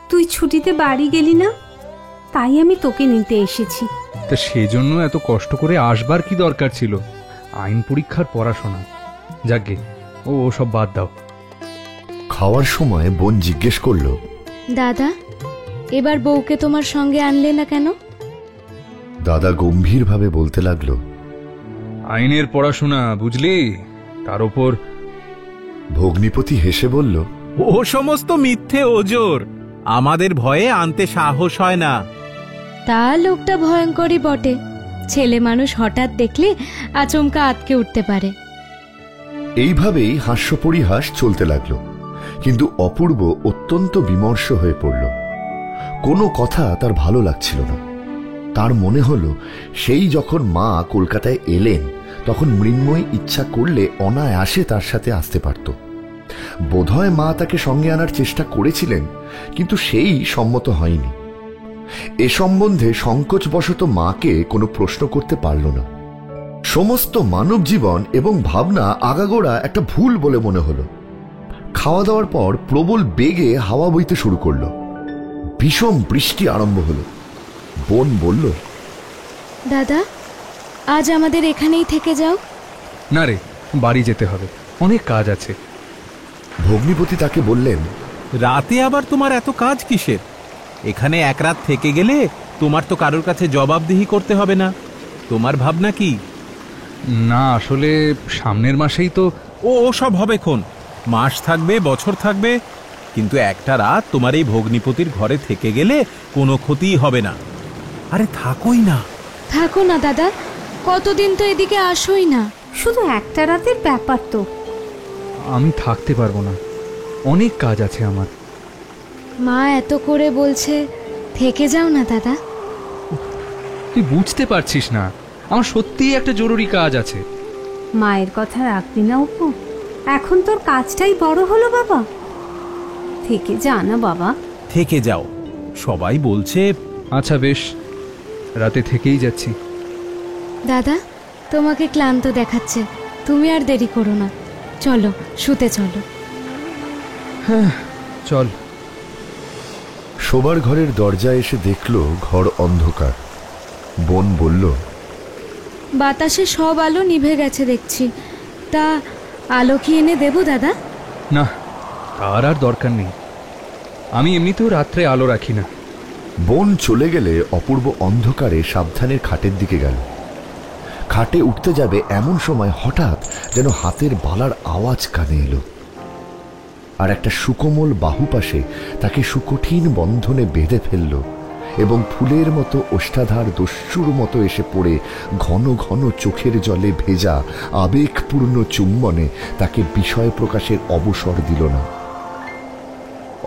তুই ছুটিতে বাড়ি গেলি না, তাই আমি তোকে নিতে এসেছি। তা সেজন্য এত কষ্ট করে আসবার কি দরকার ছিল? আইন পরীক্ষার পড়াশোনা, যাকে ও সব বাদ দাও। খাওয়ার সময় বোন জিজ্ঞেস করলো, দাদা, এবার বউকে তোমার সঙ্গে আনলে না কেন? দাদা গম্ভীরভাবে বলতে লাগলো, আইনের পড়াশোনা বুঝলি, তার উপর। ভগ্নিপতি হেসে বলল, ও সমস্ত মিথ্যে ওজোর, আমাদের ভয়ে আনতে সাহস হয় না। তা লোকটা ভয়ঙ্করই বটে, ছেলে মানুষ হঠাৎ দেখলে আচমকা আটকে উঠতে পারে। এইভাবেই হাস্য পরিহাস চলতে লাগলো, কিন্তু অপূর্ব অত্যন্ত বিমর্ষ হয়ে পড়ল। কোনো কথা তার ভালো লাগছিল না। তার মনে হলো সেই যখন মা কলকাতায় এলেন তখন মৃন্ময়ী ইচ্ছা করলে অনায়াসে তার সাথে আসতে পারত। বোধহয় মা তাকে সঙ্গে আনার চেষ্টা করেছিলেন, কিন্তু সেই সম্মত হয়নি। এ সম্বন্ধে সংকোচবশত মাকে কোনো প্রশ্ন করতে পারল না। সমস্ত মানব জীবন এবং ভাবনা আগাগোড়া একটা ভুল বলে মনে হলো। খাওয়া দাওয়ার পর প্রবল বেগে হাওয়া বইতে শুরু করলো। ভীষণ বৃষ্টি আরম্ভ হলো। বোন বলল, দাদা, আজ আমাদের এখানেই থেকে যাও। না রে, বাড়ি যেতে হবে, অনেক কাজ আছে। ভগ্নিপতি তাকে বললেন, রাতে আবার তোমার এত কাজ কিসের? এখানে এক রাত থেকে গেলে তোমার তো কারোর কাছে জবাবদিহি করতে হবে না। তোমার ভাবনা কি? না, আসলে সামনের মাসেই তো। ও সব হবে খন, মাস থাকবে, বছর থাকবে, কিন্তু একটা রাত তোমার এই ভগ্নিপতির ঘরে থেকে গেলে কোনো ক্ষতিই হবে না। আরে থাকোই না। থাকো না দাদা, কতদিন তো এদিকে আসোই না। শুধু একটা রাতের ব্যাপার তো। আমি থাকতে পারবো না, অনেক কাজ আছে আমার। মা এত করে বলছে, থেকে যাও না দাদা। তুই বুঝতে পারছিস না, আমার সত্যিই একটা জরুরি কাজ আছে। মায়ের কথা রাখবি না অপু, এখন তোর কাজটাই বড় হলো বাবা। থেকে যা না বাবা। থেকে যাও, সবাই বলছে। আচ্ছা বেশ, রাতে থেকেই যাচ্ছি। দাদা, তোমাকে ক্লান্ত দেখাচ্ছে, তুমি আর দেরি করো না, চলো শুতে চলো। হ্যাঁ চল। শোবার ঘরের দরজায় এসে দেখলো ঘর অন্ধকার। বোন বলল, বাতাসে সব আলো নিভে গেছে দেখছি, তা আলো কি এনে দেবো দাদা? না, তার আর দরকার নেই, আমি এমনিতেও রাত্রে আলো রাখি না। বোন চলে গেলে অপূর্ব অন্ধকারে সাবধানে খাটের দিকে গেল। খাটে উঠতে যাবে এমন সময় হঠাৎ যেন হাতের বালার আওয়াজ কানে এলো, আর একটা সুকোমল বাহু পাশে তাকে সুকঠিন বন্ধনে বেঁধে ফেলল এবং ফুলের মতো ওষ্ঠাধার দস্যুর মতো এসে পড়ে ঘন ঘন চোখের জলে ভেজা আবেগপূর্ণ চুম্বনে তাকে বিষয় প্রকাশের অবসর দিল না।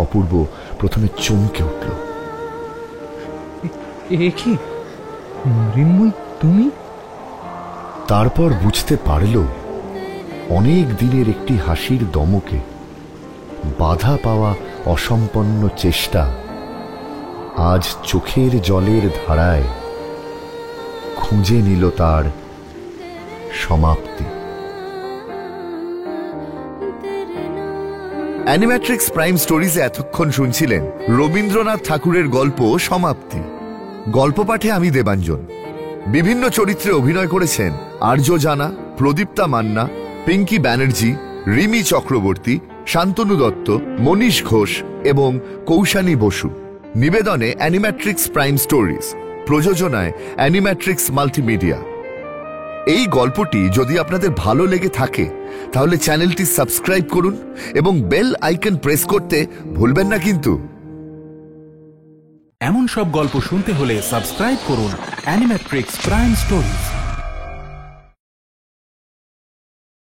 অপূর্ব প্রথমে চমকে উঠল। এ কি মৃন্ময়ী, তুমি? তারপর বুঝতে পারল অনেক দিনের একটি হাসির দমকে, বাধা পাওয়া অসম্পন্ন চেষ্টা আজ চোখের জলের ধারায় খুঁজে নিল তার সমাপ্তি। অ্যানিম্যাট্রিক্স প্রাইম স্টোরিজে এতক্ষণ শুনছিলেন রবীন্দ্রনাথ ঠাকুরের গল্প সমাপ্তি। গল্প পাঠে আমি দেবাঞ্জন। বিভিন্ন চরিত্রে অভিনয় করেছেন আর্য জানা, প্রদীপ্তা মান্না, পিঙ্কি ব্যানার্জি, রিমি চক্রবর্তী, শান্তনু দত্ত, মনীষ ঘোষ এবং কৌশানী বসু। নিবেদনে অ্যানিম্যাট্রিক্স প্রাইম স্টোরিজ, প্রযোজনায় অ্যানিম্যাট্রিক্স মাল্টিমিডিয়া। এই গল্পটি যদি আপনাদের ভালো লেগে থাকে তাহলে চ্যানেলটি সাবস্ক্রাইব করুন এবং বেল আইকন প্রেস করতে ভুলবেন না কিন্তু। এমন সব গল্প শুনতে হলে সাবস্ক্রাইব করুন অ্যানিম্যাট্রিক্স প্রাইম স্টোরিজ।